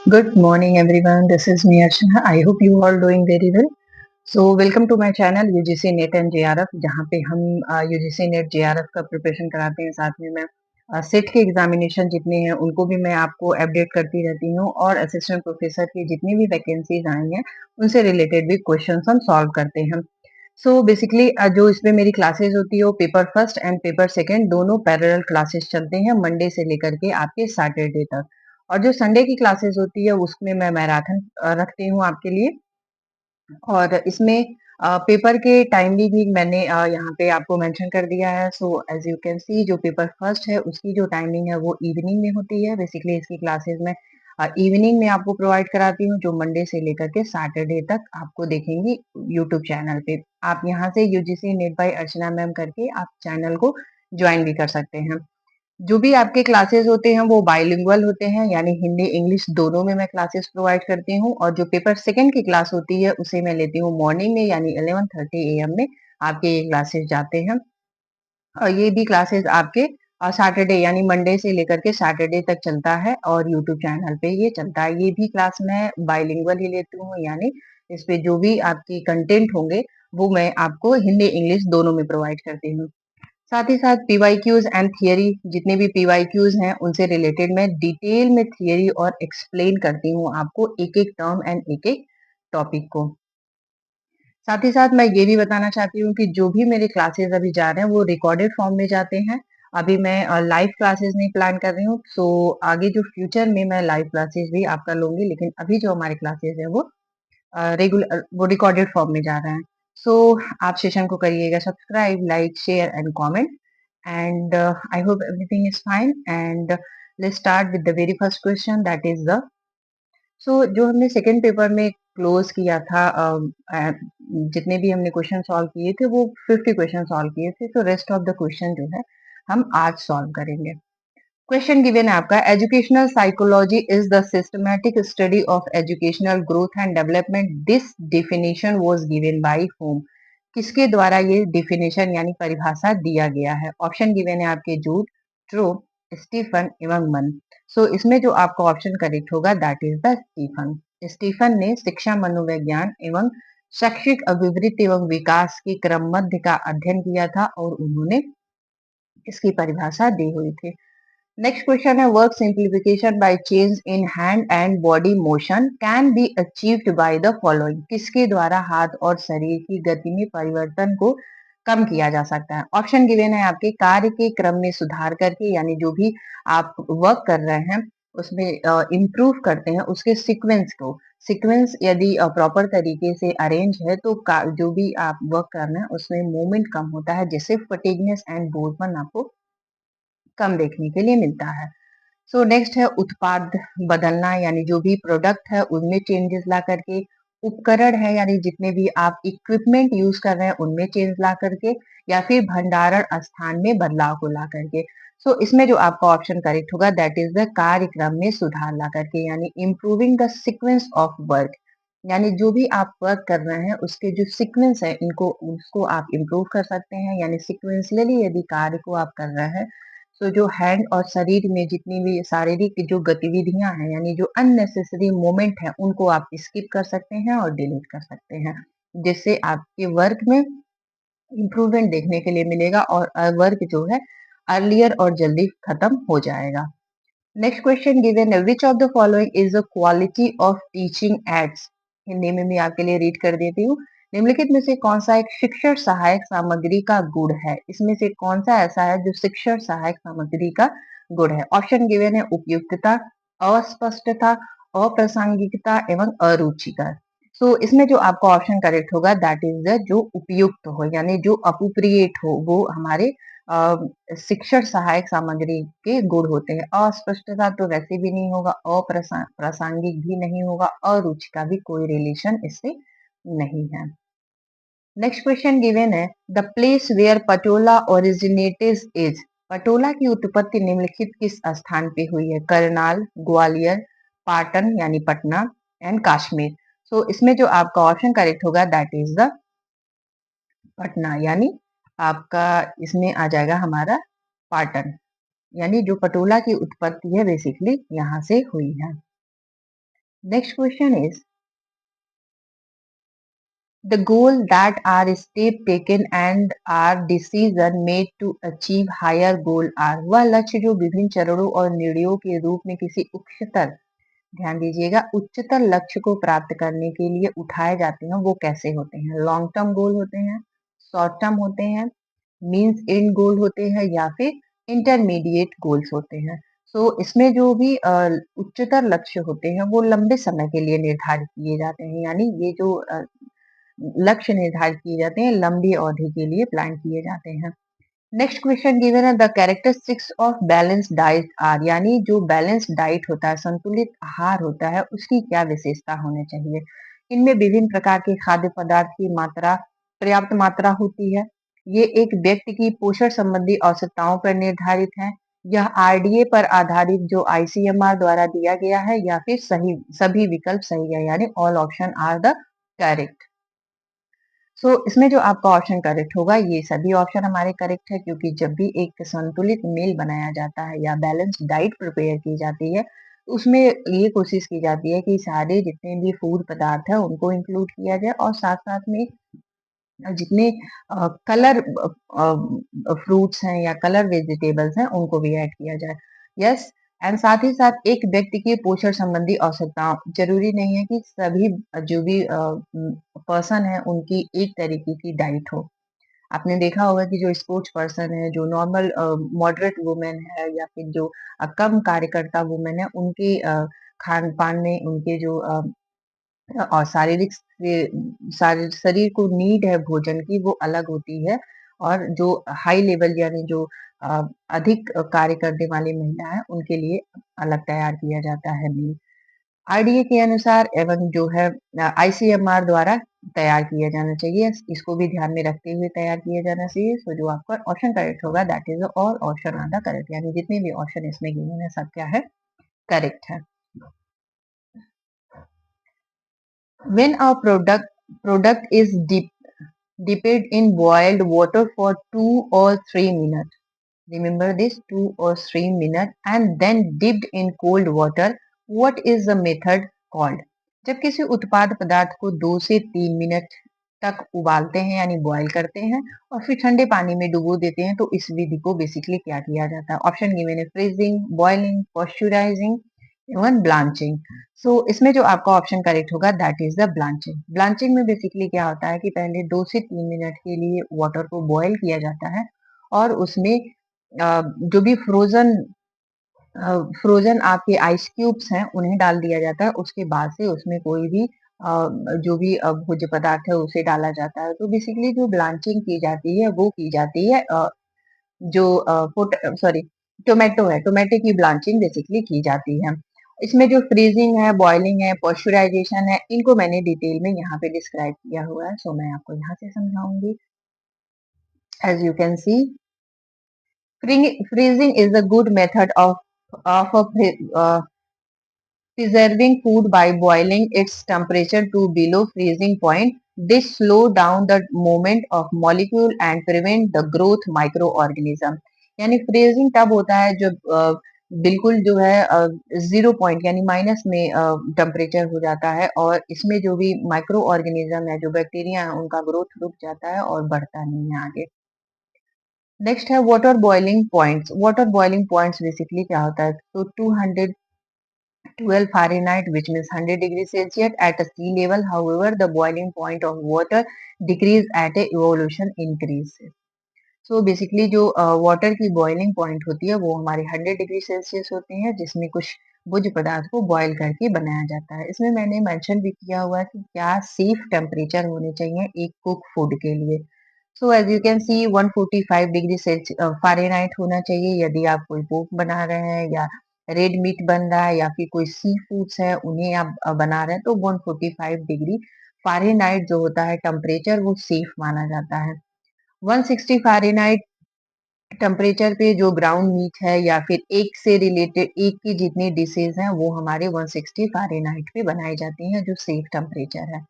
Good morning, everyone. This is me, Archana. I hope you all doing very well. So, welcome to my channel UGC net and JRF, जहाँ पे हम UGC net JRF का preparation कराते हैं। साथ में मैं सेट के एग्जामिनेशन जितने हैं उनको भी मैं आपको अपडेट करती रहती हूँ, और असिस्टेंट प्रोफेसर की जितनी भी वैकेंसीज आई हैं उनसे रिलेटेड भी क्वेश्चंस हम सॉल्व करते हैं। सो बेसिकली जो इसमें मेरी क्लासेस होती है वो paper first and paper second दोनों पैरेलल क्लासेस चलते हैं, मंडे से लेकर के आपके सैटरडे तक। और जो संडे की क्लासेस होती है उसमें मैं मैराथन रखती हूँ आपके लिए। और इसमें पेपर के टाइमली भी मैंने यहाँ पे आपको मेंशन कर दिया है। So as you can see, जो पेपर फर्स्ट है उसकी जो टाइमिंग है वो इवनिंग में होती है। बेसिकली इसकी क्लासेस मैं इवनिंग में आपको प्रोवाइड कराती हूँ, जो मंडे से लेकर के सैटरडे तक आपको देखेंगी यूट्यूब चैनल पे। आप यहाँ से यूजीसी नेट बाय अर्चना मैम करके आप चैनल को ज्वाइन भी कर सकते हैं। जो भी आपके क्लासेस होते हैं वो बाइलिंगुअल होते हैं, यानी हिंदी इंग्लिश दोनों में मैं क्लासेस प्रोवाइड करती हूँ। और जो पेपर सेकंड की क्लास होती है उसे मैं लेती हूँ मॉर्निंग में, यानी 11:30 AM में आपके ये क्लासेस जाते हैं। और ये भी क्लासेस आपके सैटरडे यानी मंडे से लेकर के सैटरडे तक चलता है, और यूट्यूब चैनल पे ये चलता है। ये भी क्लास मैं बाइलिंगुअल ही लेती हूँ, यानी इस पे जो भी आपकी कंटेंट होंगे वो मैं आपको हिंदी इंग्लिश दोनों में प्रोवाइड करती हूँ। साथ ही साथ पीवाईक्यूज एंड थियरी, जितने भी पीवाईक्यूज हैं उनसे रिलेटेड मैं डिटेल में थियरी और एक्सप्लेन करती हूँ आपको एक एक टर्म एंड एक एक टॉपिक को। साथ ही साथ मैं ये भी बताना चाहती हूँ कि जो भी मेरे क्लासेस अभी जा रहे हैं वो रिकॉर्डेड फॉर्म में जाते हैं। अभी मैं लाइव क्लासेस नहीं प्लान कर रही हूँ। सो आगे जो फ्यूचर में मैं लाइव क्लासेस भी आपका लूंगी, लेकिन अभी जो हमारे क्लासेस है वो रेगुलर वो रिकॉर्डेड फॉर्म में जा रहा है। सो आप सेशन को करिएगा subscribe, like, share and comment. And I hope everything is fine. And let's start with the very first question, that is the जो हमने सेकेंड पेपर में क्लोज किया था, जितने भी हमने क्वेश्चन सॉल्व किए थे वो 50 क्वेश्चन सॉल्व किए थे। तो रेस्ट ऑफ द क्वेश्चन जो है हम आज सॉल्व करेंगे। क्वेश्चन गिवन है आपका, educational psychology is the systematic study of educational growth and development. This definition was given by home. किसके द्वारा ये डिफिनेशन यानी परिभाषा दिया गया है? ऑप्शन गिवन है आपके, जूड, ट्रू, स्टीफन एवं मन। इसमें जो आपका ऑप्शन करेक्ट होगा that is the Stephen. Stephen ने शिक्षा, मनोविज्ञान एवं शैक्षिक अभिवृत्ति एवं विकास के क्रमबद्ध का अध्ययन किया था, और उन्होंने इसकी परिभाषा दी हुई थी। नेक्स्ट क्वेश्चन है, work simplification by change in hand and body motion can be achieved by the following. किसके द्वारा हाथ और शरीर की गति में परिवर्तन को कम किया जा सकता है? ऑप्शन गिवन है आपके, कार्य के क्रम में सुधार करके, यानी जो भी आप वर्क कर रहे हैं उसमें इम्प्रूव करते हैं उसके सीक्वेंस को। सीक्वेंस यदि प्रॉपर तरीके से अरेंज है तो जो भी आप वर्क कर रहे हैं उसमें मूवमेंट कम होता है, जिससे फटीगनेस एंड बोरपन आपको कम देखने के लिए मिलता है। नेक्स्ट है उत्पाद बदलना, यानी जो भी प्रोडक्ट है उनमें चेंजेस ला करके। उपकरण है, यानी जितने भी आप इक्विपमेंट यूज कर रहे हैं उनमें चेंज ला करके, या फिर भंडारण स्थान में बदलाव को ला करके। इसमें जो आपका ऑप्शन करेक्ट होगा दैट इज द कार्यक्रम में सुधार ला करके, यानी improving the sequence of work. यानी जो भी आप वर्क कर रहे हैं उसके जो सीक्वेंस है इनको उसको आप इम्प्रूव कर सकते हैं, यानी सिक्वेंसली यदि कार्य को आप कर रहे हैं जो हैंड और शरीर में जितनी भी शारीरिक जो गतिविधियां हैं, यानी जो अननेसेसरी मोमेंट है उनको आप स्किप कर सकते हैं और डिलीट कर सकते हैं, जिससे आपके वर्क में इम्प्रूवमेंट देखने के लिए मिलेगा, और वर्क जो है अर्लियर और जल्दी खत्म हो जाएगा। नेक्स्ट क्वेश्चन गिवन है, which of the following is the quality of teaching ads. Hindi में भी आपके लिए रीड कर देती हूँ। निम्नलिखित में से कौन सा एक शिक्षण सहायक सामग्री का गुण है? इसमें से कौन सा ऐसा है जो शिक्षण सहायक सामग्री का गुण है? ऑप्शन गिवन है, उपयुक्तता, अस्पष्टता, अप्रासंगिकता एवं अरुचिकर। इसमें जो आपका ऑप्शन करेक्ट होगा दैट इज द जो उपयुक्त हो, यानी जो अप्रोप्रिएट हो, वो हमारे शिक्षण सहायक सामग्री के गुण होते हैं। अस्पष्टता तो वैसे भी नहीं होगा, अप्रासंगिक भी नहीं होगा, अरुचि का भी कोई रिलेशन इससे नहीं है। नेक्स्ट क्वेश्चन गिवन है, the place where Patola originated is. Patola की उत्पत्ति निम्नलिखित किस स्थान पे हुई है? करनाल, ग्वालियर, पाटन यानी पटना एंड कश्मीर। इसमें जो आपका ऑप्शन करेक्ट होगा दैट इज द पटना, यानी आपका इसमें आ जाएगा हमारा पाटन, यानी जो पटोला की उत्पत्ति है बेसिकली यहाँ से हुई है। Next question is the goal that are step taken and are decision made to achieve higher goal are वह लक्ष्य जो विभिन्न चरणों और निर्णयों के रूप में किसी उच्चतर, ध्यान दीजिएगा, उच्चतर लक्ष्य को प्राप्त करने के लिए उठाए जाते हैं वो कैसे होते हैं। लॉन्ग टर्म गोल होते हैं, शॉर्ट टर्म होते हैं, मीन्स एंड गोल होते हैं या फिर इंटरमीडिएट गोल्स होते हैं। सो इसमें जो भी उच्चतर लक्ष्य होते हैं वो लंबे समय के लिए निर्धारित किए जाते हैं, यानी ये जो लक्ष्य निर्धारित किए जाते हैं लंबी अवधि के लिए प्लान किए जाते हैं। नेक्स्ट क्वेश्चन गिवन है the characteristics of balance diet are, यानी जो बैलेंस डाइट होता है, संतुलित आहार होता है, उसकी क्या विशेषता होनी चाहिए। इनमें विभिन्न प्रकार के खाद्य पदार्थ की मात्रा, पर्याप्त मात्रा होती है। ये एक व्यक्ति की पोषण संबंधी आवश्यकताओं पर निर्धारित है। यह आरडीए पर आधारित जो आईसीएमआर द्वारा दिया गया है या फिर सही, सभी विकल्प सही है, यानी all option are the correct. इसमें जो आपका ऑप्शन करेक्ट होगा, ये सभी ऑप्शन हमारे करेक्ट है, क्योंकि जब भी एक संतुलित मील बनाया जाता है या बैलेंस डाइट प्रिपेयर की जाती है, तो उसमें ये कोशिश की जाती है कि सारे जितने भी फूड पदार्थ है उनको इंक्लूड किया जाए और साथ साथ में जितने कलर फ्रूट्स हैं या कलर वेजिटेबल्स हैं उनको भी ऐड किया जाए। यस, एंड साथ ही साथ एक व्यक्ति की पोषण संबंधी आवश्यकताओं, जरूरी नहीं है कि सभी जो भी पर्सन है उनकी एक तरीके की डाइट हो। आपने देखा होगा कि जो स्पोर्ट्स पर्सन है, जो नॉर्मल मॉडरेट वुमेन है या फिर जो कम कार्यकर्ता वुमेन है, उनके खान पान में उनके जो और शारीरिक शरीर को नीड है भोजन की वो अलग होती है, और जो हाई लेवल यानी जो अधिक कार्य करने वाली महिला है उनके लिए अलग तैयार किया जाता है मील। आरडीए के अनुसार एवं जो है आईसीएमआर द्वारा तैयार किया जाना चाहिए, इसको भी ध्यान में रखते हुए तैयार किया जाना चाहिए। सो जो आपका ऑप्शन करेक्ट होगा that is all option are the correct, यानी जितने भी ऑप्शन इसमें गिवन है सब क्या है, करेक्ट है। When a product is dipped in boiled water for 2 or 3 minutes, remember this, 2 or 3 minutes, and then dipped in cold water, what is the method called? जब किसी उत्पाद पदार्थ को 2 से 3 मिनट तक उबालते हैं यानी बॉईल करते हैं और फिर ठंडे पानी में डुबो देते हैं, तो इस विधि को बेसिकली क्या किया जाता है। ऑप्शन गिवन है फ्रीजिंग, बॉइलिंग, पॉस्चराइजिंग एवं ब्लांचिंग। इसमें जो आपका ऑप्शन करेक्ट होगा that is the blanching. Blanching में बेसिकली क्या होता है कि पहले 2 से 3 मिनट के लिए वाटर को बॉईल किया जाता है और उसमें जो भी फ्रोजन आपके आइस क्यूब्स हैं उन्हें डाल दिया जाता है। उसके बाद से उसमें कोई भी जो भी भोज्य पदार्थ है उसे डाला जाता है। तो बेसिकली जो ब्लांचिंग की जाती है वो की जाती है जो सॉरी टोमेटो है, टोमेटो की ब्लांचिंग बेसिकली की जाती है। इसमें जो फ्रीजिंग है, बॉइलिंग है, पॉस्चराइजेशन है, इनको मैंने डिटेल में यहाँ पे डिस्क्राइब किया हुआ है, सो मैं आपको यहाँ से समझाऊंगी। As you can see, freezing is a good method of preserving food by boiling its temperature to below freezing point. This slow down the movement of molecule and prevent the growth microorganism. यानी freezing तब होता है जब बिल्कुल जो है 0 point यानी minus में टेम्परेचर हो जाता है और इसमें जो भी माइक्रो ऑर्गेनिज्म है, जो बैक्टीरिया है, उनका ग्रोथ रुक जाता है और बढ़ता नहीं है आगे। नेक्स्ट है water boiling points. Water boiling points basically क्या होता है, तो 212 Fahrenheit, which means 100 degrees Celsius at a sea level. However, the boiling point of water decrease at a evolution increases. So basically जो वाटर की boiling point होती है वो हमारे 100 डिग्री सेल्सियस होती है, जिसमें कुछ भोज्य पदार्थ को बॉईल करके बनाया जाता है। इसमें मैंने मेंशन भी किया हुआ है कि क्या सेफ टेम्परेचर होने चाहिए एक कुक फूड के लिए। So as you can see 145 degree Fahrenheit होना चाहिए यदि आप कोई पोक बना रहे हैं या रेड मीट बन रहा है या फिर कोई सी फूड्स है उन्हें आप बना रहे हैं, तो 145 डिग्री फ़ारेनहाइट जो होता है टेम्परेचर वो सेफ माना जाता है। 160 फ़ारेनहाइट टेम्परेचर पे जो ग्राउंड मीट है या फिर एग से रिलेटेड एग की जितनी डिशेज हैं वो हमारे 160 फ़ारेनहाइट पे बनाई जाती हैं, जो सेफ टेम्परेचर है।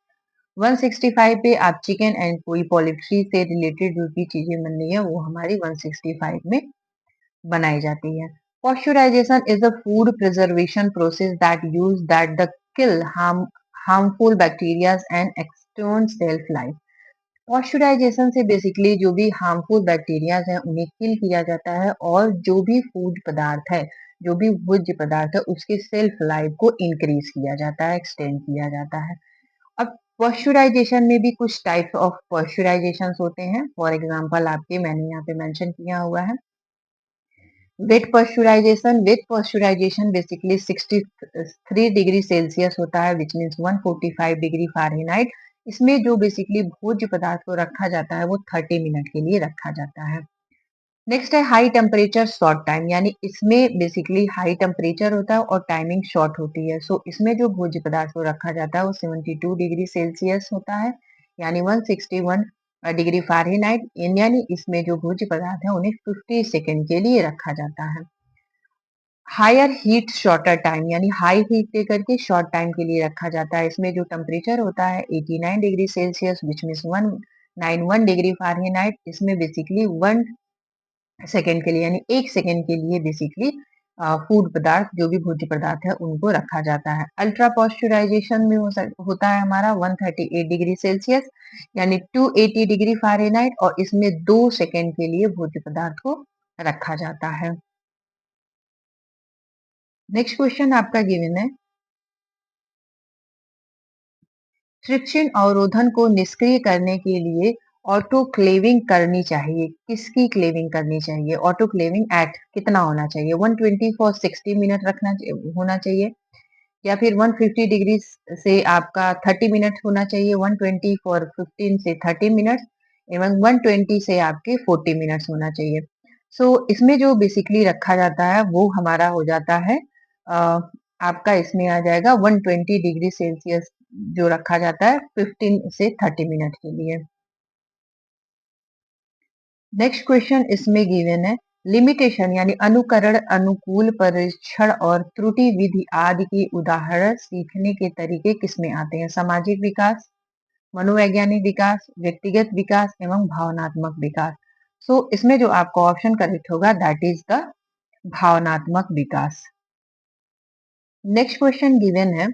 165 पे आप चिकन एंड कोई पोल्ट्री से रिलेटेड जो भी चीजें बन रही है वो हमारी 165 में बनाई जाती है। Pasteurisation is a food preservation process that use that the kill harmful bacteria and extend shelf life. Pasteurisation से बेसिकली जो भी हार्मफुल बैक्टीरियाज हैं उन्हें किल किया जाता है और जो भी फूड पदार्थ है, जो भी भोज्य पदार्थ है उसकी सेल्फ लाइफ को इंक्रीज किया जाता है, एक्सटेंड किया जाता है। अब पॉस्चराइजेशन में भी कुछ टाइप्स ऑफ पॉस्चराइजेशन होते हैं। फॉर एग्जांपल आपके मैंने यहाँ पे मेंशन किया हुआ है wet pasteurization basically 63 degree Celsius होता है विच मीन्स 145 डिग्री फ़ारेनहाइट। इसमें जो बेसिकली भोज्य पदार्थ को रखा जाता है वो 30 मिनट के लिए रखा जाता है। नेक्स्ट है हाई टेम्परेचर शॉर्ट टाइम, यानी इसमें बेसिकली हाई टेम्परेचर होता है और टाइमिंग शॉर्ट होती है। सो इसमें जो भोज्य पदार्थ को रखा जाता है वो 72 डिग्री सेल्सियस होता है, यानी 161 डिग्री फ़ारेनहाइट। यानी इसमें जो भोज्य पदार्थ है उन्हें 50 सेकेंड के लिए रखा जाता है। हायर हीट शॉर्टर टाइम, यानी हाई हीट देकर के शॉर्ट टाइम के लिए रखा जाता है। इसमें जो टेम्परेचर होता है 89 degree Celsius which means 191 degree Fahrenheit. इसमें बेसिकली 1 सेकेंड के लिए यानी 1 सेकेंड के लिए बेसिकली फूड पदार्थ जो भी भोज्य पदार्थ है उनको रखा जाता है। अल्ट्रा पॉस्चराइजेशन में होता है हमारा 138 डिग्री सेल्सियस यानी 280 डिग्री फ़ारेनहाइट और इसमें 2 सेकेंड के लिए भोज्य पदार्थ को रखा जाता है। नेक्स्ट क्वेश्चन आपका गिवन है फ्रिक्शन अवरोधन को निष्क्रिय करने के लिए ऑटोक्लेविंग करनी चाहिए। किसकी क्लेविंग करनी चाहिए? ऑटोक्लेविंग एट कितना होना चाहिए? 120 फॉर 60 मिनट होना चाहिए या फिर 150 डिग्री से आपका 30 मिनट होना चाहिए, 120 फॉर 15 से 30 मिनट्स एवं 120 से आपके 40 मिनट्स होना चाहिए। इसमें जो बेसिकली रखा जाता है वो हमारा हो जाता है आपका इसमें आ जाएगा 120 डिग्री सेल्सियस जो रखा जाता है 15 से 30 मिनट के लिए। नेक्स्ट क्वेश्चन इसमें गिवन है लिमिटेशन यानी अनुकरण, अनुकूल परीक्षण और त्रुटि विधि आदि के उदाहरण सीखने के तरीके किसमें आते हैं? सामाजिक विकास, मनोवैज्ञानिक विकास, व्यक्तिगत विकास एवं भावनात्मक विकास। इसमें जो आपका ऑप्शन करेक्ट होगा दैट इज द भावनात्मक विकास। नेक्स्ट क्वेश्चन गिवन है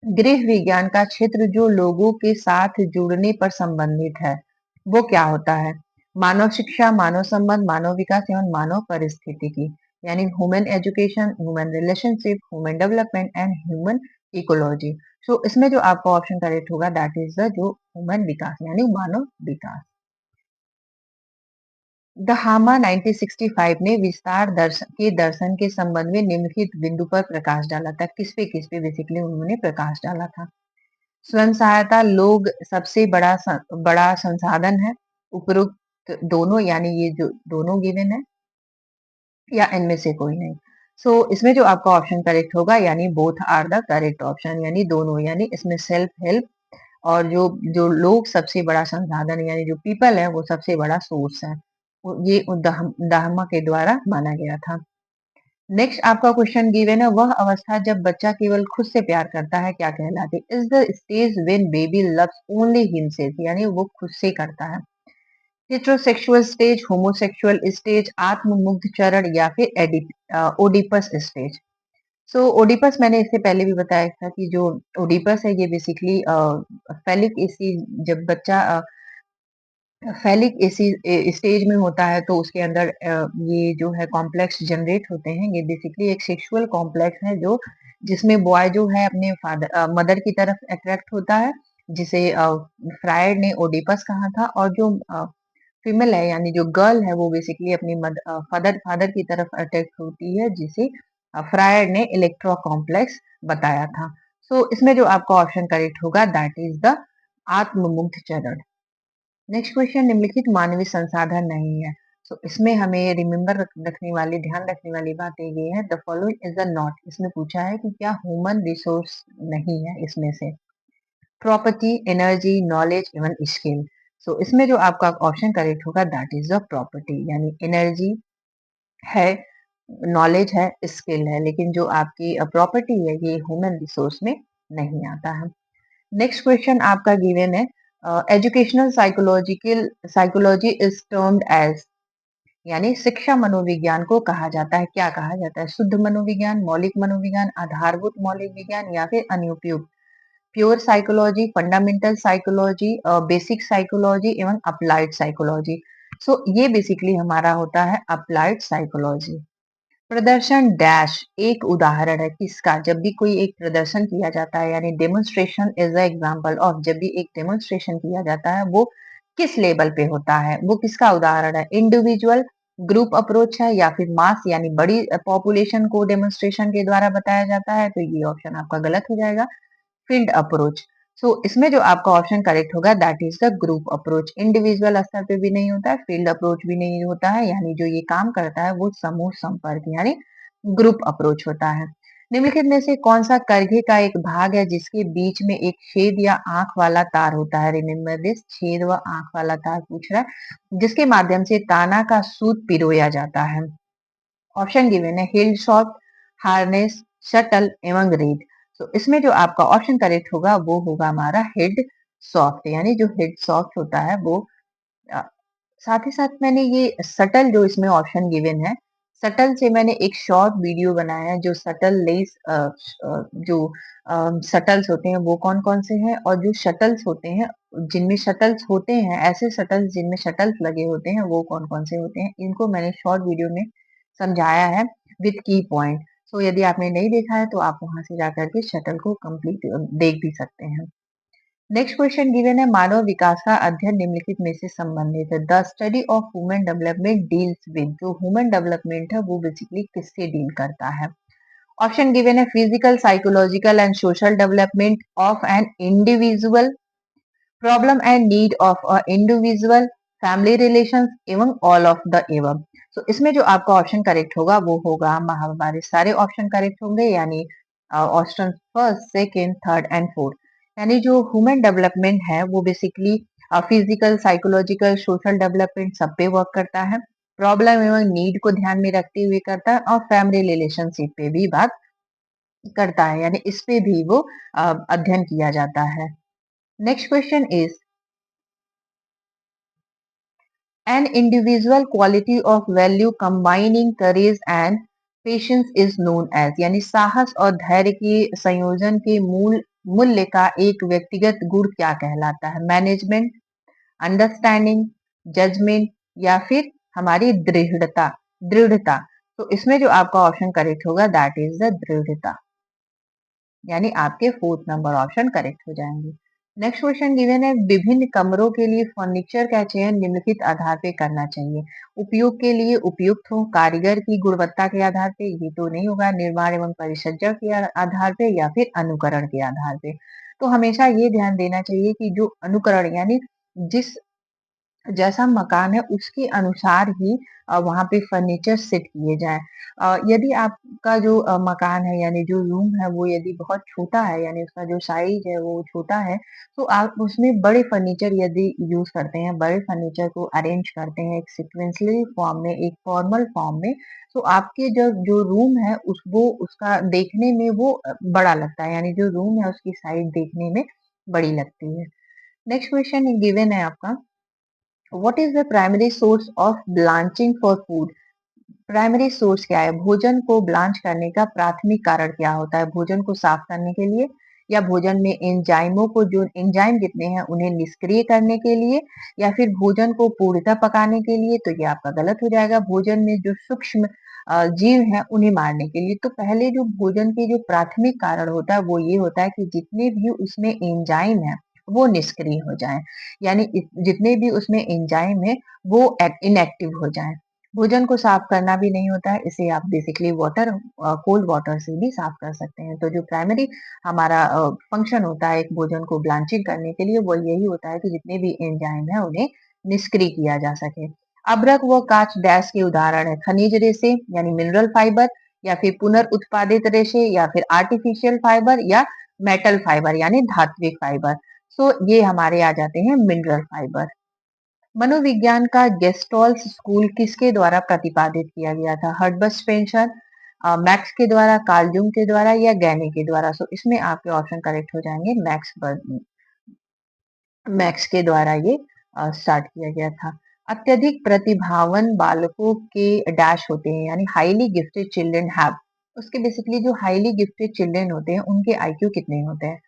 गृह विज्ञान का क्षेत्र जो लोगों के साथ जुड़ने पर संबंधित है वो क्या होता है? मानव शिक्षा, मानव संबंध, मानव विकास एवं मानव परिस्थितिकी, यानी human education, human relationship, human development and human ecology. इसमें जो आपका ऑप्शन करेक्ट होगा दैट इज द जो ह्यूमन विकास यानी मानव विकास। दहामा 1965 ने विस्तार दर्शन के संबंध में निम्नलिखित बिंदु पर प्रकाश डाला था। किस पे बेसिकली उन्होंने प्रकाश डाला था? स्वयं सहायता लोग सबसे बड़ा संसाधन है। उपरोक्त दोनों यानी ये जो दोनों गिवन है या इनमें से कोई नहीं। इसमें जो आपका ऑप्शन करेक्ट होगा यानी both are the correct option, यानी दोनों, यानी इसमें सेल्फ हेल्प और जो जो लोग सबसे बड़ा संसाधन यानी जो पीपल है वो सबसे बड़ा सोर्स है। ये दाहमा के द्वारा माना गया था। नेक्स्ट आपका क्वेश्चन गिवन है वह अवस्था जब बच्चा केवल खुद से प्यार करता है क्या कहलाती है? Is the stage when baby loves only himself, यानी वो खुद से करता है। हेटेरोसेक्सुअल स्टेज, होमोसेक्सुअल स्टेज, आत्ममुग्ध चरण या फिर ओडिपस स्टेज। ओडिपस मैंने इससे पहले भी बताया था कि जो ओडिपस है ये बेसिकली फैलिक एसिड जब बच्चा फैलिक स्टेज में होता है तो उसके अंदर ये जो है कॉम्प्लेक्स जनरेट होते हैं। ये बेसिकली एक सेक्सुअल कॉम्प्लेक्स है जो जिसमें बॉय जो है अपने मदर की तरफ अट्रैक्ट होता है, जिसे फ्रायड ने ओडिपस कहा था। और जो फीमेल है यानी जो गर्ल है वो बेसिकली अपनी फादर फादर की तरफ अट्रैक्ट होती है, जिसे फ्रायड ने इलेक्ट्रो कॉम्प्लेक्स बताया था। इसमें जो आपका ऑप्शन करेक्ट होगा दैट इज द आत्ममुग्ध चरण। नेक्स्ट क्वेश्चन निम्नलिखित मानवीय संसाधन नहीं है। इसमें हमें रिमेम्बर रखने वाली ध्यान रखने वाली बातें ये है the following is the not. इसमें पूछा है कि क्या ह्यूमन रिसोर्स नहीं है इसमें से? प्रॉपर्टी, एनर्जी, नॉलेज एवं स्किल। इसमें जो आपका ऑप्शन करेक्ट होगा दैट इज द प्रॉपर्टी, यानी एनर्जी है, नॉलेज है, स्किल है, लेकिन जो आपकी प्रॉपर्टी है ये ह्यूमन रिसोर्स में नहीं आता है। नेक्स्ट क्वेश्चन आपका गिवन है educational psychology is termed as, यानी शिक्षा मनोविज्ञान को कहा जाता है। क्या कहा जाता है? शुद्ध मनोविज्ञान, मौलिक मनोविज्ञान, आधारभूत मौलिक विज्ञान या फिर अनुपयुक्त। Pure psychology, fundamental psychology, basic psychology एवं अप्लाइड साइकोलॉजी। सो ये बेसिकली हमारा होता है अप्लाइड साइकोलॉजी। प्रदर्शन डैश एक उदाहरण है किसका? जब भी कोई एक प्रदर्शन किया जाता है, यानी demonstration is a example of, जब भी एक डेमोन्स्ट्रेशन किया जाता है वो किस लेवल पे होता है, वो किसका उदाहरण है? इंडिविजुअल, ग्रुप अप्रोच है या फिर मास यानी बड़ी पॉपुलेशन को डेमोन्स्ट्रेशन के द्वारा बताया जाता है? तो ये ऑप्शन आपका गलत हो जाएगा। Field approach. सो इसमें जो आपका ऑप्शन करेक्ट होगा that is the group approach. Individual स्तर पे भी नहीं होता है, फील्ड अप्रोच भी नहीं होता है, यानी जो ये काम करता है वो समूह संपर्क यानी ग्रुप अप्रोच होता है। निम्नलिखित में से कौन सा करघे का एक भाग है जिसके बीच में एक छेद या आंख वाला तार होता है? रिमेम्बर दिस, छेद व आंख वाला तार पूछ रहा है, जिसके माध्यम से ताना का सूत पिरोया जाता है। ऑप्शन गिवन है हिल्ड सॉफ्ट, हार्नेस, शटल एवं रीड। तो इसमें जो आपका ऑप्शन करेक्ट होगा वो होगा हमारा हेड सॉफ्ट, यानी जो हेड सॉफ्ट होता है वो। अ, साथ ही साथ मैंने ये सटल जो इसमें ऑप्शन गिवन है, सटल से मैंने एक शॉर्ट वीडियो बनाया है। जो सटल लेस जो सटल्स होते हैं वो कौन कौन से हैं, और जो शटल्स होते हैं जिनमें शटल्स होते हैं, ऐसे शटल्स जिनमें शटल्स लगे होते हैं वो कौन कौन से होते हैं, इनको मैंने शॉर्ट वीडियो में समझाया है विद की पॉइंट। सो यदि आपने नहीं देखा है तो आप वहां से जाकर के शटल को कंप्लीट देख भी सकते हैं। नेक्स्ट क्वेश्चन गिवन है, मानव विकास का अध्ययन निम्नलिखित में से संबंधित है। The study of human development deals with, जो ह्यूमन डेवलपमेंट है वो बेसिकली किससे डील करता है? ऑप्शन गिवन है physical, psychological and social development of an individual, problem and need of a individual, family relations एवं ऑल ऑफ द एवं। तो इसमें जो आपका ऑप्शन करेक्ट होगा वो होगा, हमारे सारे ऑप्शन करेक्ट होंगे, यानी option first, second, third and fourth. यानी जो ह्यूमन डेवलपमेंट है वो basically physical, psychological, social development सब पे वर्क करता है, प्रॉब्लम एवं नीड को ध्यान में रखते हुए करता है, और फैमिली रिलेशनशिप पे भी बात करता है, यानी इस पे भी वो अध्ययन किया जाता है। Next question is, an individual quality of value combining courage and patience is known as, यानी साहस और धैर्य के संयोजन के मूल मूल्य का एक व्यक्तिगत गुण क्या कहलाता है? मैनेजमेंट, अंडरस्टैंडिंग, जजमेंट या फिर हमारी दृढ़ता। दृढ़ता। तो इसमें जो आपका ऑप्शन करेक्ट होगा दैट इज द दृढ़ता, यानी आपके फोर्थ नंबर ऑप्शन करेक्ट हो जाएंगे। नेक्स्ट क्वेश्चन गिवन है, विभिन्न कमरों के लिए फर्नीचर का चयन निम्नलिखित आधार पे करना चाहिए। उपयोग के लिए उपयुक्त हो, कारीगर की गुणवत्ता के आधार पे, ये तो नहीं होगा, निर्माण एवं परिचर्या के आधार पे या फिर अनुकरण के आधार पे। तो हमेशा ये ध्यान देना चाहिए कि जो अनुकरण यानी जिस जैसा मकान है उसके अनुसार ही वहाँ पे फर्नीचर सेट किए जाएं। यदि आपका जो मकान है यानी जो रूम है वो यदि बहुत छोटा है, यानी उसका जो साइज है वो छोटा है, तो आप उसमें बड़े फर्नीचर यदि यूज करते हैं, बड़े फर्नीचर को अरेंज करते हैं एक सिक्वेंसली फॉर्म में, एक फॉर्मल फॉर्म में, तो आपके जो जो रूम है उस वो उसका देखने में वो बड़ा लगता है, यानी जो रूम है उसकी साइज देखने में बड़ी लगती है। नेक्स्ट क्वेश्चन गिवन है आपका, what is the primary source of blanching for food? Primary source क्या है? भोजन को ब्लांच करने का प्राथमिक कारण क्या होता है? भोजन को साफ करने के लिए, या भोजन में एंजाइमों को, जो एंजाइम जितने हैं उन्हें निष्क्रिय करने के लिए, या फिर भोजन को पूर्णतः पकाने के लिए? तो ये आपका गलत हो जाएगा, भोजन में जो सूक्ष्म जीव हैं उन्हें मारने के लिए। तो पहले जो भोजन के जो प्राथमिक कारण होता है वो ये होता है कि जितने भी उसमें एंजाइम है वो निष्क्रिय हो जाएं, यानी जितने भी उसमें एंजाइम है वो इनएक्टिव हो जाएं। भोजन को साफ करना भी नहीं होता है, इसे आप बेसिकली वाटर, कोल्ड वाटर से भी साफ कर सकते हैं। तो जो प्राइमरी हमारा फंक्शन होता है एक भोजन को ब्लांचिंग करने के लिए वो यही होता है कि जितने भी एंजाइम है उन्हें निष्क्रिय किया जा सके। अभ्रक व काच डैश के उदाहरण है, खनिज रेशे यानी मिनरल फाइबर, या फिर पुनर्उत्पादित रेशे, या फिर आर्टिफिशियल फाइबर, या मेटल फाइबर यानी धात्विक फाइबर। सो ये हमारे आ जाते हैं मिनरल फाइबर। मनोविज्ञान का गेस्टॉल्स स्कूल किसके द्वारा प्रतिपादित किया गया था? हर्बर्ट स्पेंसर, मैक्स के द्वारा, कार्ल जूंग के द्वारा, या गैनी के द्वारा? सो इसमें आपके ऑप्शन करेक्ट हो जाएंगे, मैक्स के द्वारा ये स्टार्ट किया गया था। अत्यधिक प्रतिभावान बालकों के डैश होते हैं, यानी हाईली गिफ्टेड चिल्ड्रन हैव, उसके बेसिकली जो हाईली गिफ्टेड चिल्ड्रन होते हैं उनके आईक्यू कितने होते हैं।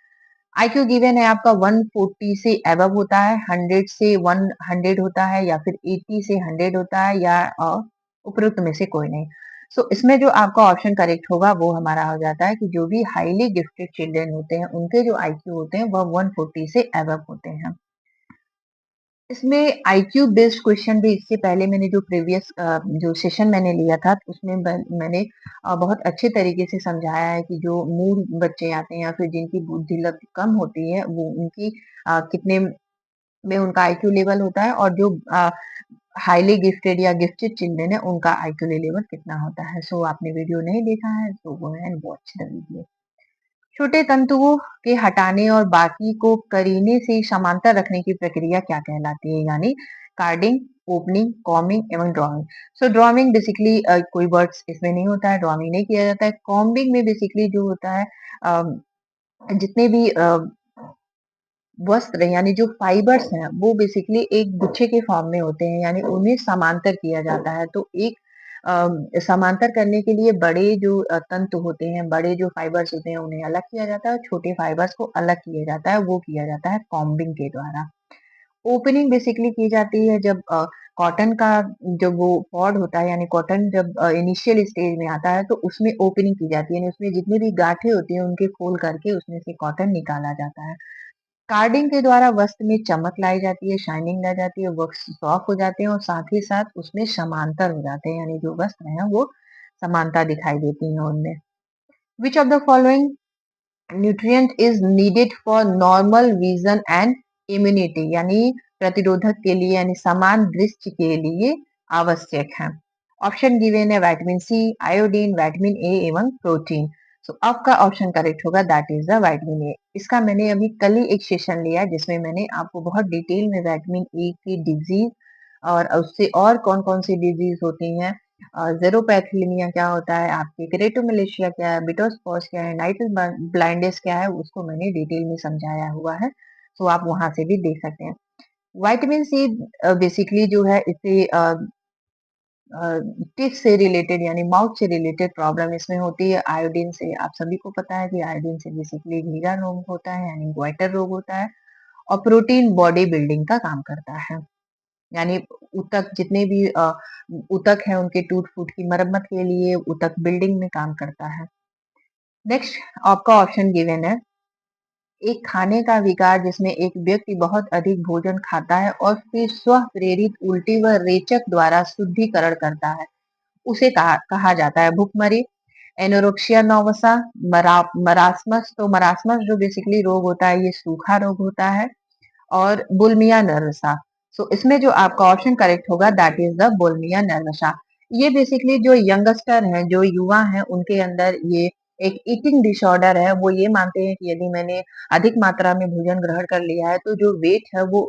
आईक्यू गिवन है आपका 140 से अबव होता है, 100 से 100 होता है, या फिर 80 से 100 होता है, या उपरोक्त में से कोई नहीं। सो इसमें जो आपका ऑप्शन करेक्ट होगा वो हमारा हो जाता है कि जो भी हाईली गिफ्टेड चिल्ड्रन होते हैं उनके जो आईक्यू होते हैं वह 140 से अबव होते हैं। इसमें आईक्यू बेस्ड क्वेश्चन भी इससे पहले मैंने जो प्रीवियस जो सेशन मैंने लिया था उसमें मैंने बहुत अच्छे तरीके से समझाया है कि जो मूड बच्चे आते हैं या फिर जिनकी बुद्धि लब्ध कम होती है वो उनकी कितने में उनका आईक्यू लेवल होता है, और जो हाईली गिफ्टेड या गिफ्टेड चिल्ड्रन है उनका आईक्यू लेवल कितना होता है। सो आपने वीडियो नहीं देखा है तो go and watch the video. छोटे तंतुओं के हटाने और बाकी को करीने से समांतर रखने की प्रक्रिया क्या कहलाती है, यानी कार्डिंग, ओपनिंग, कॉम्बिंग एवं ड्राइंग। सो ड्राइंग बेसिकली कोई वर्ड्स इसमें नहीं होता है, ड्राइंग नहीं किया जाता है। कॉम्बिंग में बेसिकली जो होता है जितने भी वस्त्र यानी जो फाइबर्स हैं वो बेसिकली एक गुच्छे के फॉर्म में होते हैं, यानी उन्हें समांतर किया जाता है। तो एक समांतर करने के लिए बड़े जो तंतु होते हैं, बड़े जो फाइबर्स होते हैं उन्हें अलग किया जाता है, और छोटे फाइबर्स को अलग किया जाता है, वो किया जाता है कॉम्बिंग के द्वारा। ओपनिंग बेसिकली की जाती है जब कॉटन का जब वो पॉड होता है, यानी कॉटन जब इनिशियल स्टेज में आता है तो उसमें ओपनिंग की जाती है, यानी उसमें जितनी भी गांठें होती हैं उनके खोल करके उसमें से कॉटन निकाला जाता है। कार्डिंग के द्वारा वस्त्र में चमक लाई जाती है, शाइनिंग ला जाती है, वस्त्र सॉफ्ट हो जाते हैं और साथ ही साथ उसमें समांतर हो जाते हैं, यानी जो वस्त्र हैं वो समानता दिखाई देती है उनमें। Which of the following nutrient is needed for normal vision and immunity, यानी प्रतिरोधक के लिए यानी समान दृष्टि के लिए आवश्यक है। ऑप्शन गिवन है vitamin C, iodine, vitamin A एवं प्रोटीन। सो आपका ऑप्शन करेक्ट होगा, that is the vitamin A. इसका मैंने अभी कल ही एक सेशन लिया जिसमें मैंने आपको बहुत डिटेल में विटामिन ए की डिजीज और उससे और कौन कौन सी डिजीज होती हैं, जेरोपैथिलीमिया क्या होता है, आपके केरेटोमलेशिया क्या है, बिटोस्पॉस क्या है, नाइटल ब्लाइंडनेस क्या है, उसको मैंने डिटेल में समझाया हुआ है। तो आप वहां से भी देख सकते हैं। विटामिन सी बेसिकली जो है इसे टीथ से रिलेटेड यानी माउथ से रिलेटेड प्रॉब्लम इसमें होती है। आयोडीन से आप सभी को पता है कि आयोडीन से बेसिकली नीरा रोग होता है, यानी ग्वाइटर रोग होता है। और प्रोटीन बॉडी बिल्डिंग का काम करता है, यानी ऊतक जितने भी ऊतक है उनके टूट फूट की मरम्मत के लिए ऊतक बिल्डिंग में काम करता है। नेक्स्ट आपका ऑप्शन गिवन है, एक खाने का विकार जिसमें एक व्यक्ति बहुत अधिक भोजन खाता है और फिर स्व प्रेरित उल्टी व रेचक द्वारा शुद्धिकरण करता है, उसे कहा जाता है भुखमरी, एनोरेक्सिया नोवसा, मरासमस। तो मरासमस जो बेसिकली रोग होता है ये सूखा रोग होता है, और बुल्मिया नर्वसा। सो इसमें जो आपका ऑप्शन करेक्ट होगा दैट इज द बुल्मिया नर्वसा। ये बेसिकली जो यंगस्टर हैं, जो युवा हैं, उनके अंदर ये एक ईटिंग डिसऑर्डर है। वो ये मानते हैं कि यदि मैंने अधिक मात्रा में भोजन ग्रहण कर लिया है तो जो वेट है वो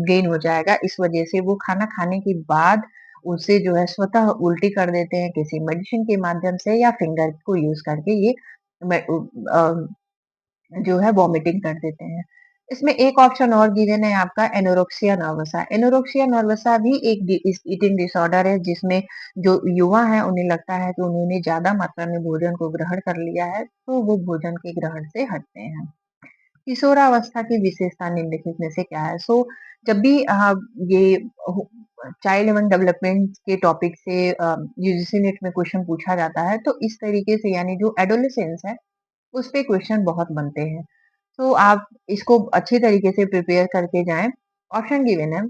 गेन हो जाएगा। इस वजह से वो खाना खाने के बाद उसे जो है स्वतः उल्टी कर देते हैं किसी मेडिसिन के माध्यम से या फिंगर को यूज करके ये जो है वॉमिटिंग कर देते हैं। इसमें एक ऑप्शन और गिवन है आपका एनोरेक्सिया नर्वसा। एनोरेक्सिया नर्वसा भी एक ईटिंग डिसऑर्डर है जिसमें जो युवा है उन्हें लगता है कि उन्होंने ज्यादा मात्रा में भोजन को ग्रहण कर लिया है तो वो भोजन के ग्रहण से हटते हैं। किशोरावस्था की विशेषता निम्नलिखित में से क्या है। सो जब भी ये चाइल्ड एवं डेवलपमेंट के टॉपिक से यूजीसी नेट में क्वेश्चन पूछा जाता है तो इस तरीके से, यानी जो एडोलेसेंस है उस पे क्वेश्चन बहुत बनते हैं। तो आप इसको अच्छी तरीके से प्रिपेयर करके जाएं। ऑप्शन गिवन है,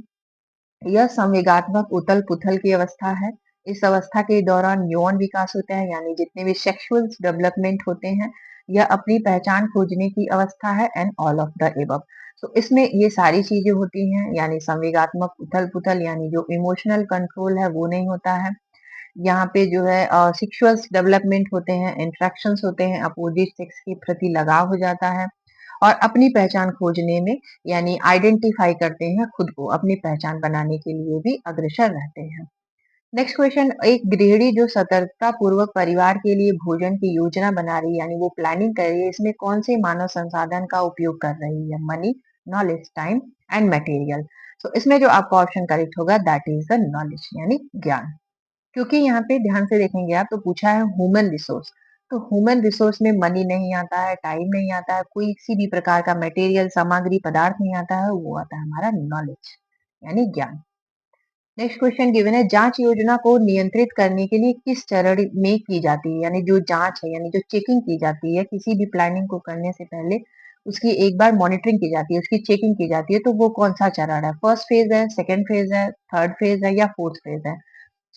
यह संवेगात्मक उथल पुथल की अवस्था है। इस अवस्था के दौरान यौन विकास होता है, यानी जितने भी सेक्सुअल डेवलपमेंट होते हैं। यह अपनी पहचान खोजने की अवस्था है, and all of the above. तो इसमें ये सारी चीजें होती हैं, यानी संवेगात्मक उथल पुथल यानी जो इमोशनल कंट्रोल है वो नहीं होता है। यहाँ पे जो है सेक्सुअल डेवलपमेंट होते हैं, इंट्रैक्शंस होते हैं, अपोजिट सेक्स के प्रति लगाव हो जाता है, और अपनी पहचान खोजने में यानी आइडेंटिफाई करते हैं खुद को, अपनी पहचान बनाने के लिए भी अग्रसर रहते हैं। नेक्स्ट क्वेश्चन, एक गृहिणी जो सतर्कता पूर्वक परिवार के लिए भोजन की योजना बना रही है यानी वो प्लानिंग कर रही है, इसमें कौन से मानव संसाधन का उपयोग कर रही है, money, knowledge, time and material. तो इसमें जो आपका ऑप्शन करेक्ट होगा दैट इज द नॉलेज यानी ज्ञान। क्योंकि यहाँ पे ध्यान से देखेंगे आप तो पूछा है ह्यूमन रिसोर्स। तो ह्यूमन रिसोर्स में मनी नहीं आता है, टाइम नहीं आता है, कोई किसी भी प्रकार का मटेरियल सामग्री पदार्थ नहीं आता है, वो आता है हमारा नॉलेज यानी ज्ञान। नेक्स्ट क्वेश्चन गिवन है जांच योजना को नियंत्रित करने के लिए किस चरण में की जाती है, यानी जो जांच है यानी जो चेकिंग की जाती है किसी भी प्लानिंग को करने से पहले उसकी एक बार मॉनिटरिंग की जाती है, उसकी चेकिंग की जाती है, तो वो कौन सा चरण है? फर्स्ट फेज है, सेकेंड फेज है, थर्ड फेज है या फोर्थ फेज है?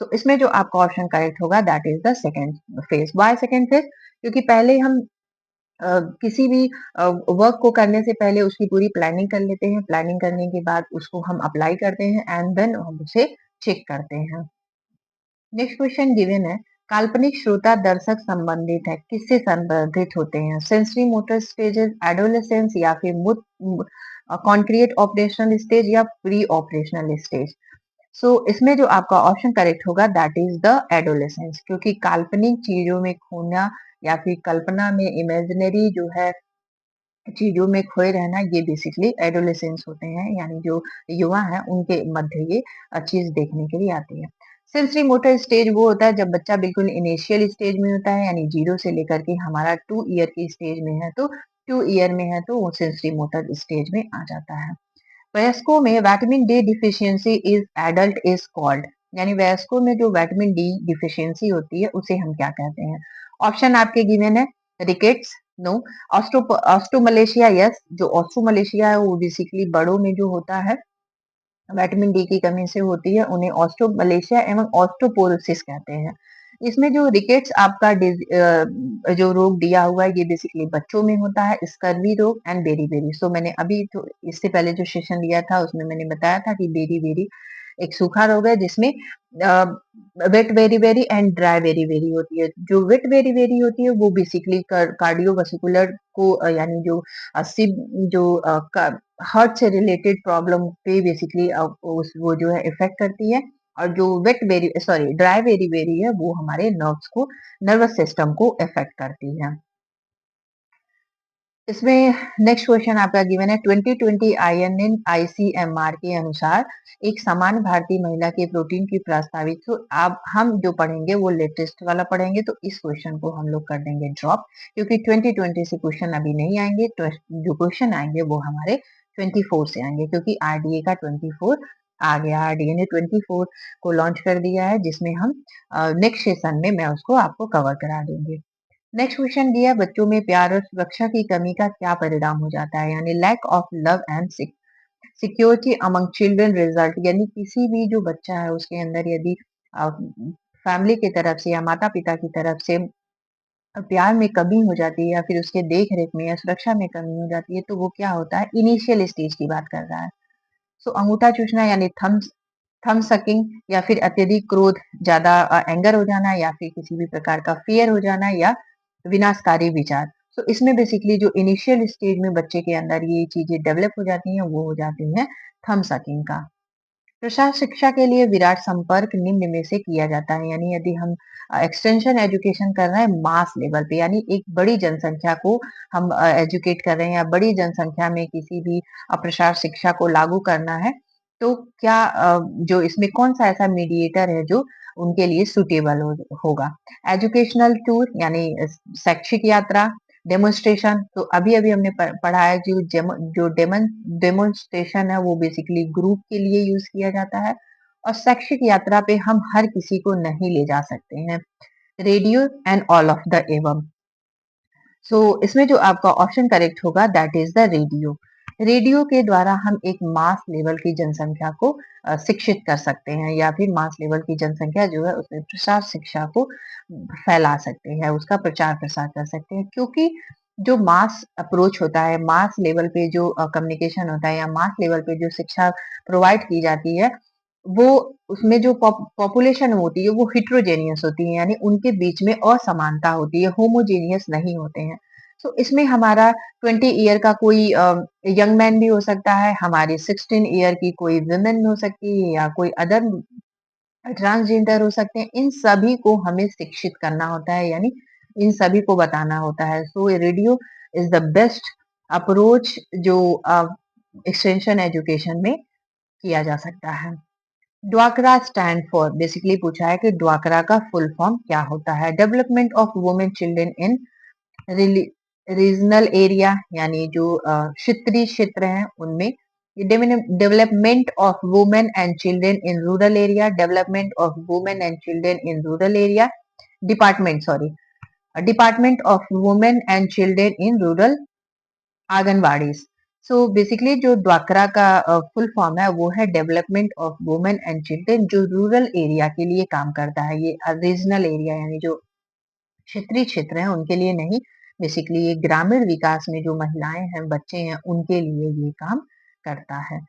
सो इसमें जो आपका ऑप्शन करेक्ट होगा that is the second phase. Why second phase? क्योंकि पहले हम किसी भी वर्क को करने से पहले उसकी पूरी प्लानिंग कर लेते हैं, प्लानिंग करने के बाद उसको हम अप्लाई करते हैं एंड देन हम उसे चेक करते हैं। नेक्स्ट क्वेश्चन गिवन है काल्पनिक श्रोता दर्शक संबंधित है, किससे संबंधित होते हैं? सेंसरी मोटर स्टेजेस, एडोलेसेंस या फिर कॉन्क्रीट ऑपरेशनल स्टेज या प्री ऑपरेशनल स्टेज? सो इसमें जो आपका ऑप्शन करेक्ट होगा दैट इज द एडोलेसेंस, क्योंकि काल्पनिक चीजों में खोना या फिर कल्पना में इमेजिनरी जो है चीजों में खोए रहना, ये बेसिकली एडोलेसेंस होते हैं, यानी जो युवा है उनके मध्य ये चीज देखने के लिए आती है। सेंसरी मोटर स्टेज वो होता है जब बच्चा बिल्कुल इनिशियल स्टेज में होता है, यानी 0 से लेकर के हमारा 2 ईयर की स्टेज में है, तो 2 ईयर में है तो वो सेंसरी मोटर स्टेज में आ जाता है। वयस्कों में vitamin D deficiency is adult is called, यानी वयस्कों में जो विटामिन डी डिफिशियंसी होती है उसे हम क्या कहते हैं? ऑप्शन आपके गिवन है रिकेट्स, नो। Osteomalacia, yes. जो ऑस्टोमलेशिया है वो बेसिकली बड़ों में जो होता है विटामिन डी की कमी से होती है, उन्हें ऑस्टोमलेशिया एवं ऑस्टोपोरोसिस कहते हैं। इसमें जो रिकेट्स आपका जो रोग दिया हुआ है ये बेसिकली बच्चों में होता है, स्कर्वी रोग एंड बेरी-बेरी। सो मैंने अभी तो इससे पहले जो सेशन लिया था उसमें मैंने बताया था कि बेरी-बेरी एक सूखा रोग है जिसमें wait very-very and dry very-very होती है। जो वेट वेरी-वेरी होती है वो बेसिकली कार्डियोवास्कुलर को यानी जो सिब जो हार्ट से रिलेटेड प्रॉब्लम पे बेसिकली उस वो जो है इफेक्ट करती है, और जो वेट वेरी सॉरी ड्राई वेरी वेरी है वो हमारे नर्वस सिस्टम को इफेक्ट करती है। इसमें नेक्स्ट क्वेश्चन आपका गिवन है 2020 आईएनएन आईसीएमआर के अनुसार एक सामान्य भारतीय महिला के प्रोटीन की प्रस्तावित, तो आप हम जो पढ़ेंगे वो लेटेस्ट वाला पढ़ेंगे, तो इस क्वेश्चन को हम लोग कर देंगे ड्रॉप, क्योंकि 2020 से क्वेश्चन अभी नहीं आएंगे, तो जो क्वेश्चन आएंगे वो हमारे 24 से आएंगे, क्योंकि आरडीए का 24 आ गया। आरडीए ने 24 को लॉन्च कर दिया है जिसमें हम नेक्स्ट सेशन में मैं उसको आपको कवर करा दूंगी। नेक्स्ट क्वेश्चन दिया बच्चों में प्यार और सुरक्षा की कमी का क्या परिणाम हो जाता है, यानी lack of love and security among children result, यानी किसी भी जो बच्चा है उसके अंदर यदि फैमिली की तरफ से या माता पिता की तरफ से प्यार में कमी हो जाती है या फिर उसके देख रेख में या सुरक्षा में कमी हो जाती है, तो वो क्या होता है? इनिशियल स्टेज की बात कर रहा है। सो अंगूठा चूसना यानी थम थम सकिंग, या फिर अत्यधिक क्रोध, ज्यादा एंगर हो जाना, या फिर किसी भी प्रकार का फियर हो जाना, या विनाशकारी विचार। तो इसमें बेसिकली जो इनिशियल स्टेज में बच्चे के अंदर ये चीजें डेवलप हो जाती हैं वो हो जाती हैं थम सकिंग का। प्रसार शिक्षा के लिए विराट संपर्क निम्न में से किया जाता है, यानी यदि हम एक्सटेंशन एजुकेशन कर रहे हैं मास लेवल पे, यानी एक बड़ी जनसंख्या को हम एजुकेट कर रहे हैं या बड़ी जनसंख्या में किसी भी प्रसार शिक्षा को लागू करना है, तो क्या जो इसमें कौन सा ऐसा मीडिएटर है जो उनके लिए सुटेबल होगा? एजुकेशनल टूर यानी शैक्षिक यात्रा, डेमोन्स्ट्रेशन, तो अभी अभी हमने पढ़ा है जो डेमोन्स्ट्रेशन है वो बेसिकली ग्रुप के लिए यूज किया जाता है, और शैक्षिक यात्रा पे हम हर किसी को नहीं ले जा सकते हैं। Radio and all of the एवम। सो इसमें जो आपका ऑप्शन करेक्ट होगा that is the radio. Radio के द्वारा हम एक मास लेवल की जनसंख्या को शिक्षित कर सकते हैं, या फिर मास लेवल की जनसंख्या जो है उसमें प्रसार शिक्षा को फैला सकते हैं, उसका प्रचार प्रसार कर सकते हैं, क्योंकि जो मास अप्रोच होता है, मास लेवल पे जो कम्युनिकेशन होता है या मास लेवल पे जो शिक्षा प्रोवाइड की जाती है, वो उसमें जो पॉपुलेशन होती है वो हिट्रोजेनियस होती है, यानी उनके बीच में असमानता होती है, होमोजेनियस नहीं होते हैं। सो इसमें हमारा 20 ईयर का कोई यंग मैन भी हो सकता है, हमारी 16 ईयर की कोई वुमेन हो सकती है, या कोई अदर ट्रांसजेंडर हो सकते हैं। इन सभी को हमें शिक्षित करना होता है, यानी इन सभी को बताना होता है। So radio is the best approach जो एक्सटेंशन एजुकेशन में किया जा सकता है। ड्वाकरा स्टैंड फॉर, बेसिकली पूछा है कि ड्वाकरा का फुल फॉर्म क्या होता है। Development of women children in regional area, यानी जो क्षेत्रीय क्षेत्र हैं उनमें। Development of women and children in rural area, development of women and children in rural area, department sorry department of women and children in rural anganwadis. So basically जो ड्वाकरा का full form है वो है development of women and children, जो rural area के लिए काम करता है। ये रीजनल एरिया यानी जो क्षेत्रीय क्षेत्र है उनके लिए नहीं, बेसिकली ये ग्रामीण विकास में जो महिलाएं हैं, बच्चे हैं, उनके लिए ये काम करता है।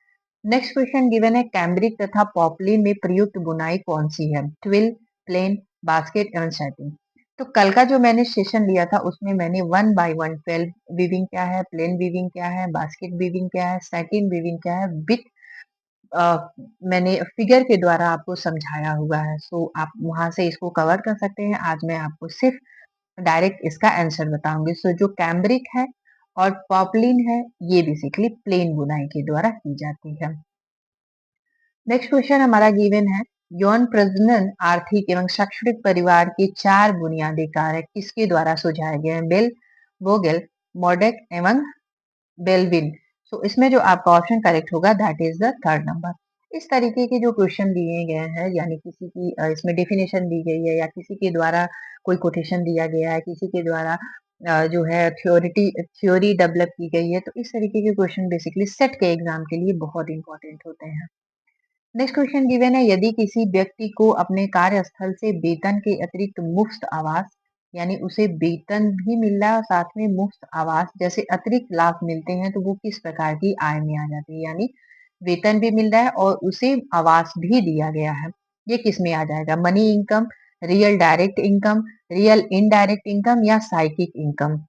नेक्स्ट क्वेश्चन गिवन है, कैम्ब्रिक तथा पॉपलिन में प्रयुक्त बुनाई कौन सी है। ट्विल, प्लेन, बास्केट एवं सैटिन। तो कल का जो मैंने सेशन लिया था उसमें मैंने 1 बाय 1 ट्वेल्व वीविंग क्या है, प्लेन वीविंग क्या है, बास्केट वीविंग क्या है, सैटिन वीविंग क्या है, विथ मैंने फिगर के द्वारा आपको समझाया हुआ है। सो आप वहां से इसको कवर कर सकते हैं। आज मैं आपको सिर्फ डायरेक्ट इसका आंसर बताऊंगी। सो जो कैम्ब्रिक है और पॉपलिन है ये बेसिकली प्लेन बुनाई के द्वारा की जाती है। नेक्स्ट क्वेश्चन हमारा गिवन है, यौन प्रजनन आर्थिक एवं शैक्षणिक परिवार के 4 बुनियादी कारक किसके द्वारा सुझाए गए हैं। बेल, वोगेल, मॉडेक एवं बेल्विन। तो इसमें जो आपका ऑप्शन करेक्ट होगा that is the third number. इस तरीके के जो क्वेश्चन दिए गए हैं, यानी किसी की इसमें डेफिनेशन दी गई है या किसी के द्वारा कोई कोटेशन दिया गया है, किसी के द्वारा जो है थ्योरी डेवलप की गई है, तो इस तरीके के क्वेश्चन बेसिकली सेट के एग्जाम के लिए बहुत इंपॉर्टेंट होते हैं। नेक्स्ट क्वेश्चन गिवन है, यदि किसी व्यक्ति को अपने कार्यस्थल से वेतन के अतिरिक्त मुफ्त आवास, यानी उसे वेतन भी मिल रहा है और साथ में मुफ्त आवास जैसे अतिरिक्त लाभ मिलते हैं, तो वो किस प्रकार की आय में आ जाती है। यानी वेतन भी मिल रहा है और उसे आवास भी दिया गया है, ये किस में आ जाएगा। Money income, real direct income, real indirect income या साइकिक इनकम।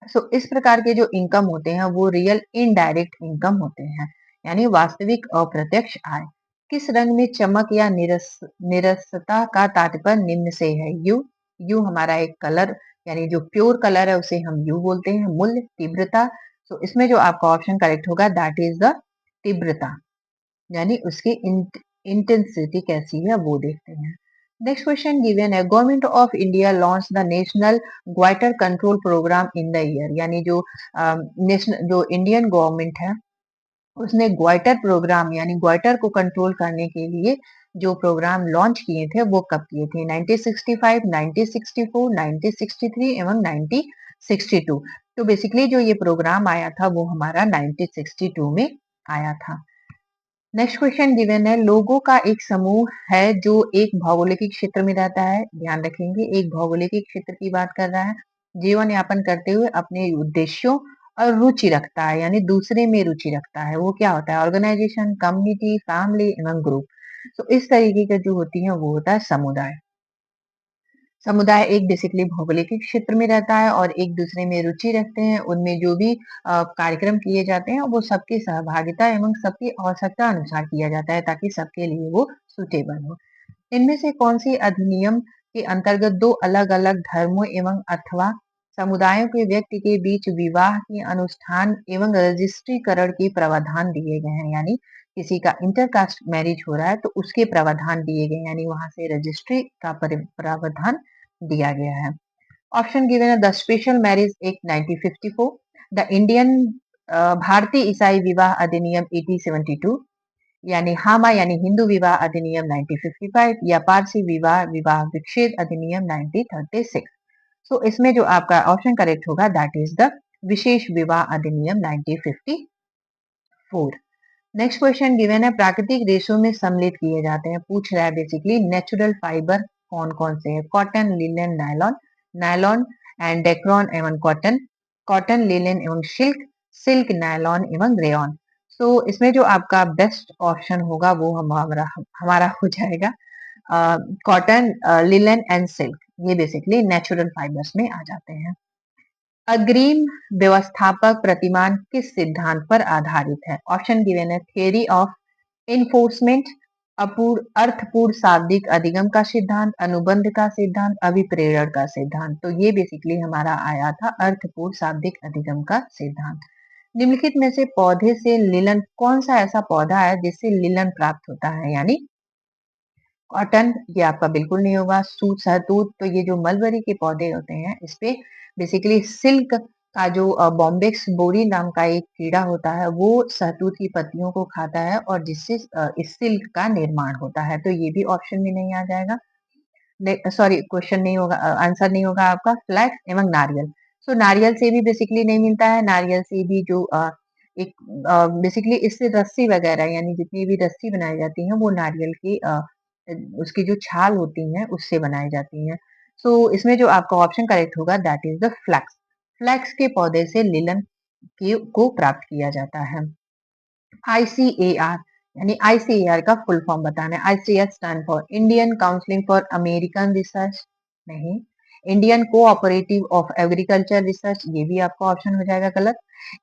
सो इस प्रकार के जो इनकम होते हैं वो रियल इनडायरेक्ट इनकम होते हैं, यानी वास्तविक अप्रत्यक्ष आय। किस रंग में चमक या निरसता का तात्पर्य निम्न से है। यू, यू हमारा एक कलर, यानी जो प्योर कलर है उसे हम यू बोलते हैं। मूल्य, तीव्रता। तो इसमें जो आपका ऑप्शन करेक्ट होगा दैट इज द तीव्रता, यानी उसकी इंटेंसिटी कैसी है वो देखते हैं। नेक्स्ट क्वेश्चन गिवन है, government of India launch the national goitre control programme in the year, यानी जो नेशनल जो इंडियन गवर्नमेंट है उसने ग्वाइटर प्रोग्राम यानी ग्वाइटर को कंट्रोल करने के लिए जो प्रोग्राम लॉन्च किए थे वो कब किए थे। 1965, 1964, 1963 एवं 1962। तो बेसिकली जो ये प्रोग्राम आया था वो हमारा 1962 में आया था। नेक्स्ट क्वेश्चन गिवन है, लोगों का एक समूह है जो एक भौगोलिक क्षेत्र में रहता है। ध्यान रखेंगे एक भौगोलिक क्षेत्र की बात कर रहा है, जीवन यापन करते हुए अपने उद्देश्यों और रुचि रखता है, यानी दूसरे में रुचि रखता है। वो क्या होता है, ऑर्गेनाइजेशन, कम्युनिटी, फैमिली एवं ग्रुप। तो इस तरीके का जो होती है वो होता है समुदाय। समुदाय एक बेसिकली भौगोलिक क्षेत्र में रहता है और एक दूसरे में रुचि रखते हैं। उनमें जो भी कार्यक्रम किए जाते हैं वो सबकी सहभागिता एवं सबकी आवश्यकता अनुसार किया जाता है ताकि सबके लिए वो सुटेबल हो। इनमें से कौन सी अधिनियम के अंतर्गत दो अलग अलग धर्मों एवं अथवा समुदायों के व्यक्ति के बीच विवाह के अनुष्ठान एवं रजिस्ट्रीकरण के प्रावधान दिए गए हैं। यानी किसी का इंटरकास्ट मैरिज हो रहा है तो उसके प्रावधान दिए गए, यानी वहां से रजिस्ट्री का प्रावधान दिया गया है। ऑप्शन गिवन है, the special marriage act 1954, the Indian भारतीय ईसाई विवाह अधिनियम 1872, यानी हामा यानी हिंदू विवाह अधिनियम 1955, या पारसी विवाह विवाह विच्छेद अधिनियम 1936। सो इसमें जो आपका ऑप्शन करेक्ट होगा दैट इज द विशेष विवाह अधिनियम 1954। नेक्स्ट क्वेश्चन गिवन है, प्राकृतिक रेशों में सम्मिलित किए जाते हैं। पूछ रहा है बेसिकली नेचुरल फाइबर कौन कौन से हैं। Cotton, linen, nylon, nylon and Dacron एवं कॉटन, कॉटन, लिनन एवं सिल्क, सिल्क, नायलॉन एवं रेयॉन। सो इसमें जो आपका बेस्ट ऑप्शन होगा वो हमारा हमारा हो जाएगा कॉटन, लिनन एंड सिल्क। ये बेसिकली नेचुरल फाइबर्स में आ जाते हैं। अग्रिम व्यवस्थापक प्रतिमान किस सिद्धांत पर आधारित है। ऑप्शन गिवन है, थियरी ऑफ इन्फोर्समेंट, अपूर्ण अर्थपूर्ण शाब्दिक अधिगम का सिद्धांत, अनुबंध का सिद्धांत, अभिप्रेरण का सिद्धांत। तो ये बेसिकली हमारा आया था अर्थपूर्ण शाब्दिक अधिगम का सिद्धांत। निम्नलिखित में से पौधे से लिनन कौन सा ऐसा पौधा है जिससे लिनन प्राप्त होता है? यानी कॉटन, ये आपका बिल्कुल नहीं होगा। सूत, शहतूत, तो ये जो मलबरी के पौधे होते हैं इस पे बेसिकली सिल्क का जो बॉम्बेक्स बोरी नाम का एक कीड़ा होता है वो शहतूत की पत्तियों को खाता है और जिससे इस सिल्क का निर्माण होता है। तो ये भी ऑप्शन में नहीं आ जाएगा। सॉरी, क्वेश्चन नहीं होगा, आंसर नहीं होगा आपका। फ्लैक्स एवं नारियल। सो नारियल से भी बेसिकली नहीं मिलता है। नारियल से भी जो एक बेसिकली इससे रस्सी वगैरह यानी जितनी भी रस्सी बनाई जाती है वो नारियल की उसकी जो छाल होती है उससे बनाई जाती है। सो इसमें जो आपका ऑप्शन करेक्ट होगा that is the flax. Flax के पौधे से लिलन को प्राप्त किया जाता है। आईसीएआर यानी आईसीएआर का फुल फॉर्म बताना है। ICAR stand for Indian counselling for American research, नहीं। Indian cooperative of agriculture research, ये भी आपका ऑप्शन हो जाएगा गलत।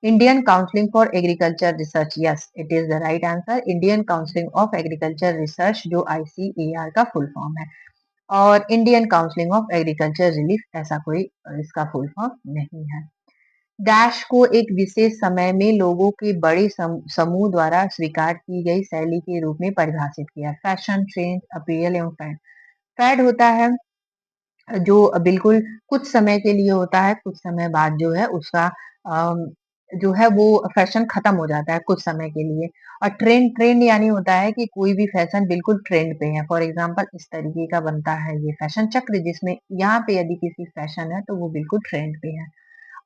Indian counselling for agriculture research, yes it is the right answer. Indian counselling of agriculture research जो आईसीएआर का full form है। और Indian counselling of agriculture relief ऐसा कोई इसका फुल फॉर्म नहीं है। डैश को एक विशेष समय में लोगों के बड़े समूह द्वारा स्वीकार की गई शैली के रूप में परिभाषित किया। फैशन, ट्रेंड, अपीयल एवं फैड। फैड होता है जो बिल्कुल कुछ समय के लिए होता है, कुछ समय बाद जो है उसका अम, जो है वो फैशन खत्म हो जाता है कुछ समय के लिए। और ट्रेंड, ट्रेंड यानी होता है कि कोई भी फैशन बिल्कुल ट्रेंड पे है। फॉर एग्जांपल इस तरीके का बनता है ये फैशन चक्र जिसमें यहाँ पे यदि किसी फैशन है तो वो बिल्कुल ट्रेंड पे है।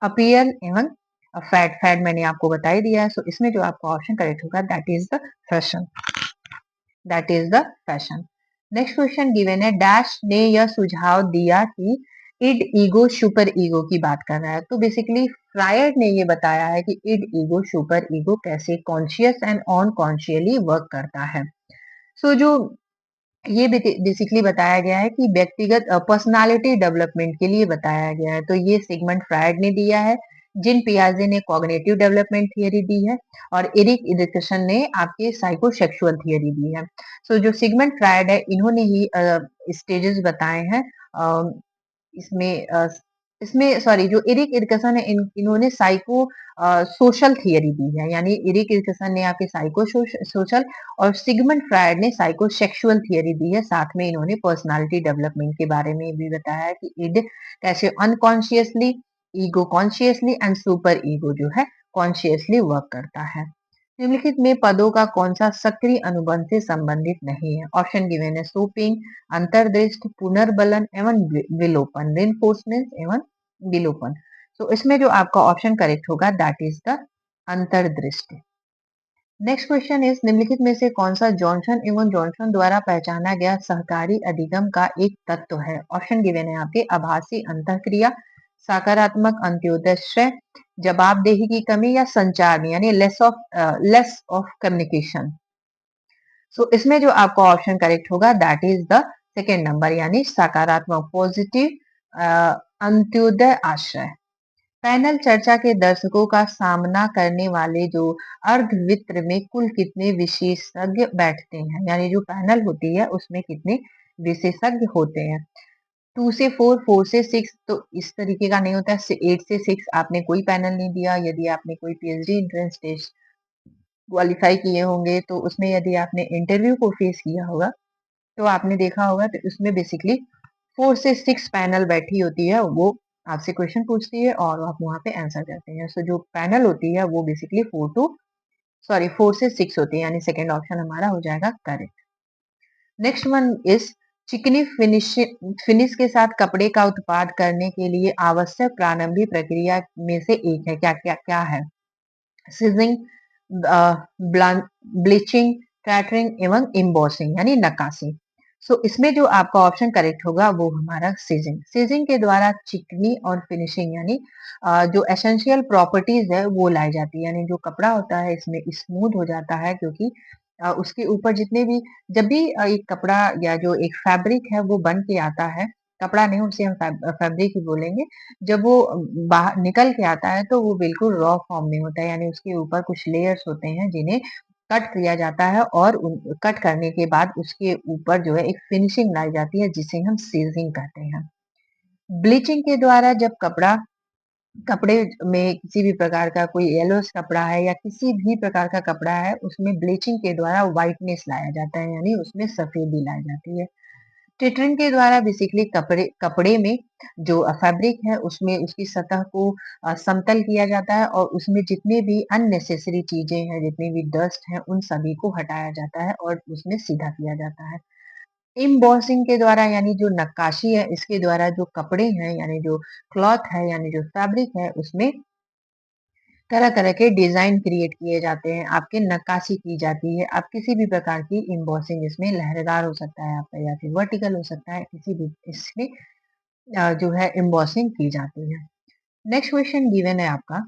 अपीयल एवं फैड, फैड मैंने आपको बता ही दिया है। सो इसमें जो आपका ऑप्शन करेक्ट होगा that is the fashion, that is the fashion. Next question given है। डैश ने यह सुझाव दिया कि इड ईगो सुपर ईगो की बात कर रहा है। तो बेसिकली फ्रायड ने ये बताया है कि इड ईगो सुपर ईगो कैसे conscious and on consciously work करता है। सो जो ये बेसिकली बताया गया है कि व्यक्तिगत पर्सनालिटी डेवलपमेंट के लिए बताया गया है। तो ये सिगमंड फ्रायड ने दिया है। जिन पियाजे ने कॉग्निटिव डेवलपमेंट थियरी दी है और एरिक एरिकसन ने आपके साइकोसेक्सुअल थियरी दी है। सो जो सिगमंड फ्रायड है इन्होंने ही स्टेजेस बताए हैं। इसमें इसमें सॉरी जो एरिक एरिकसन है इन्होंने साइको सोशल थियरी दी है। यानी एरिक एरिकसन ने आपके साइको सोशल और सिगमंड फ्रायड ने साइको सेक्सुअल थियरी दी है। साथ में इन्होंने पर्सनालिटी डेवलपमेंट के बारे में भी बताया है कि इड कैसे unconsciously, ego consciously and super ego जो है कॉन्शियसली वर्क करता है। निम्नलिखित में पदों का कौन सा सक्रिय अनुबंध से संबंधित नहीं है? ऑप्शन गिवन है। सोपिंग, अंतर्दृष्टि, पुनर्बलन एवं विलोपन, रेनफोर्समेंट एवं विलोपन। तो इसमें जो आपका ऑप्शन करेक्ट होगा दैट इज द अंतर्दृष्टि। नेक्स्ट क्वेश्चन इज निम्नलिखित में से कौन सा जॉनसन एवं जॉनसन द्वारा पहचाना गया सहकारी अधिगम का एक तत्व है? ऑप्शन गिवन है आपके। आभासी अंतःक्रिया, सकारात्मक अंत्योदय, जवाबदेही की कमी या संचार में यानी लेस ऑफ कम्युनिकेशन। सो इसमें जो आपका ऑप्शन करेक्ट होगा that is the second number यानी सकारात्मक पॉजिटिव अंत्योदय आश्रय। पैनल चर्चा के दर्शकों का सामना करने वाले जो अर्धवित्र में कुल कितने विशेषज्ञ बैठते हैं? यानी जो पैनल होती है उसमें कितने विशेषज्ञ होते हैं? 2 से 4, 4 से 6, तो इस तरीके का नहीं होता है। 8 से 6 आपने कोई पैनल नहीं दिया। यदि आपने कोई पीएचडी एंट्रेंस टेस्ट क्वालिफाई किए होंगे तो उसमें यदि आपने इंटरव्यू को फेस किया होगा तो आपने देखा होगा तो उसमें बेसिकली 4 से 6 पैनल बैठी होती है। वो आपसे क्वेश्चन पूछती है और आप वहां पे आंसर करते हैं। सो जो पैनल होती है वो बेसिकली 4 से 6 होती है। यानी सेकेंड ऑप्शन हमारा हो जाएगा करेक्ट। नेक्स्ट वन इज चिकनी फिनिश के साथ कपड़े का उत्पाद करने के लिए आवश्यक प्रारंभिक प्रक्रिया में से एक है। क्या क्या क्या है? सिजिंग, ब्लीचिंग, कैटरिंग एवं इम्बॉसिंग यानी नक्काशी। सो इसमें जो आपका ऑप्शन करेक्ट होगा वो हमारा सीजिंग। सीजिंग के द्वारा चिकनी और फिनिशिंग यानी जो एसेंशियल प्रॉपर्टीज है वो लाई जाती है। यानी जो कपड़ा होता है इसमें स्मूथ हो जाता है क्योंकि उसके ऊपर जितने भी जब भी एक कपड़ा या जो एक फैब्रिक है वो बन के आता है, कपड़ा नहीं उसे हम फैब्रिक ही बोलेंगे। जब वो बाहर निकल के आता है तो वो बिल्कुल रॉ फॉर्म में होता है। यानी उसके ऊपर कुछ लेयर्स होते हैं जिन्हें कट किया जाता है और कट करने के बाद उसके ऊपर जो है एक फिनिशिंग लाई जाती है जिसे हम सीजिंग कहते हैं। ब्लीचिंग के द्वारा जब कपड़ा कपड़े में किसी भी प्रकार का कोई येलोइश कपड़ा है या किसी भी प्रकार का कपड़ा है, उसमें ब्लीचिंग के द्वारा व्हाइटनेस लाया जाता है, यानी उसमें सफेदी लाई जाती है। टिटरिंग के द्वारा बेसिकली कपड़े कपड़े में जो फैब्रिक है उसमें उसकी सतह को समतल किया जाता है और उसमें जितने भी अननेसेसरी चीजें हैं, जितनी भी डस्ट है, उन सभी को हटाया जाता है और उसमें सीधा किया जाता है। एम्बॉसिंग के द्वारा यानी जो नक्काशी है, इसके द्वारा जो कपड़े हैं यानी जो क्लॉथ है यानी जो फैब्रिक है, उसमें तरह तरह के डिजाइन क्रिएट किए जाते हैं, आपके नक्काशी की जाती है। आप किसी भी प्रकार की एम्बॉसिंग इसमें लहरेदार हो सकता है आपका या फिर वर्टिकल हो सकता है, किसी भी इसमें जो है एम्बॉसिंग की जाती है। नेक्स्ट क्वेश्चन गिवन है आपका,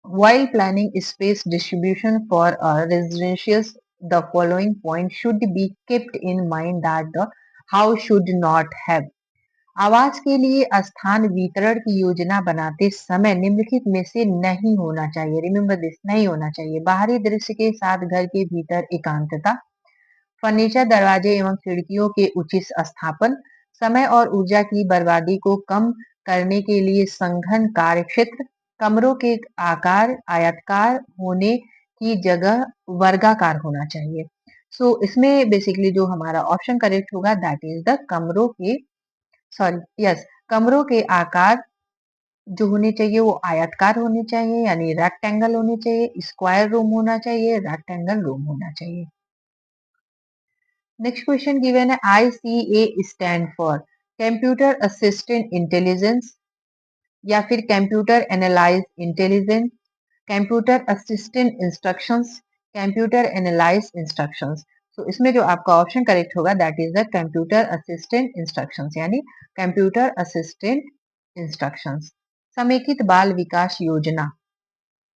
while planning space distribution for a residentials, the following point should be kept in mind that the house should not have. आवास के लिए स्थान वितरण की योजना बनाते समय निम्नलिखित में से नहीं होना चाहिए। रिमेम्बर दिस, नहीं होना चाहिए। बाहरी दृश्य के साथ घर के भीतर एकांतता, फर्नीचर, दरवाजे एवं खिड़कियों के उचित स्थापन, समय और ऊर्जा की बर्बादी को कम करने के लिए संघन कार्य क्षेत्र, कमरों के आकार आयताकार होने की जगह वर्गाकार होना चाहिए। इसमें बेसिकली जो हमारा ऑप्शन करेक्ट होगा दैट इज द कमरों के, सॉरी यस, कमरों के आकार जो होने चाहिए वो आयताकार होने चाहिए, यानी रेक्टेंगल होने चाहिए, स्क्वायर रूम होना चाहिए, रेक्टेंगल रूम होना चाहिए। नेक्स्ट क्वेश्चन गिवन है, ICA stand for computer assistant intelligence या फिर computer analyse intelligence, computer assistant instructions, computer analyse instructions. तो इसमें जो आपका ऑप्शन करेक्ट होगा that is the computer assistant instructions, यानी कंप्यूटर असिस्टेंट इंस्ट्रक्शंस। समेकित बाल विकास योजना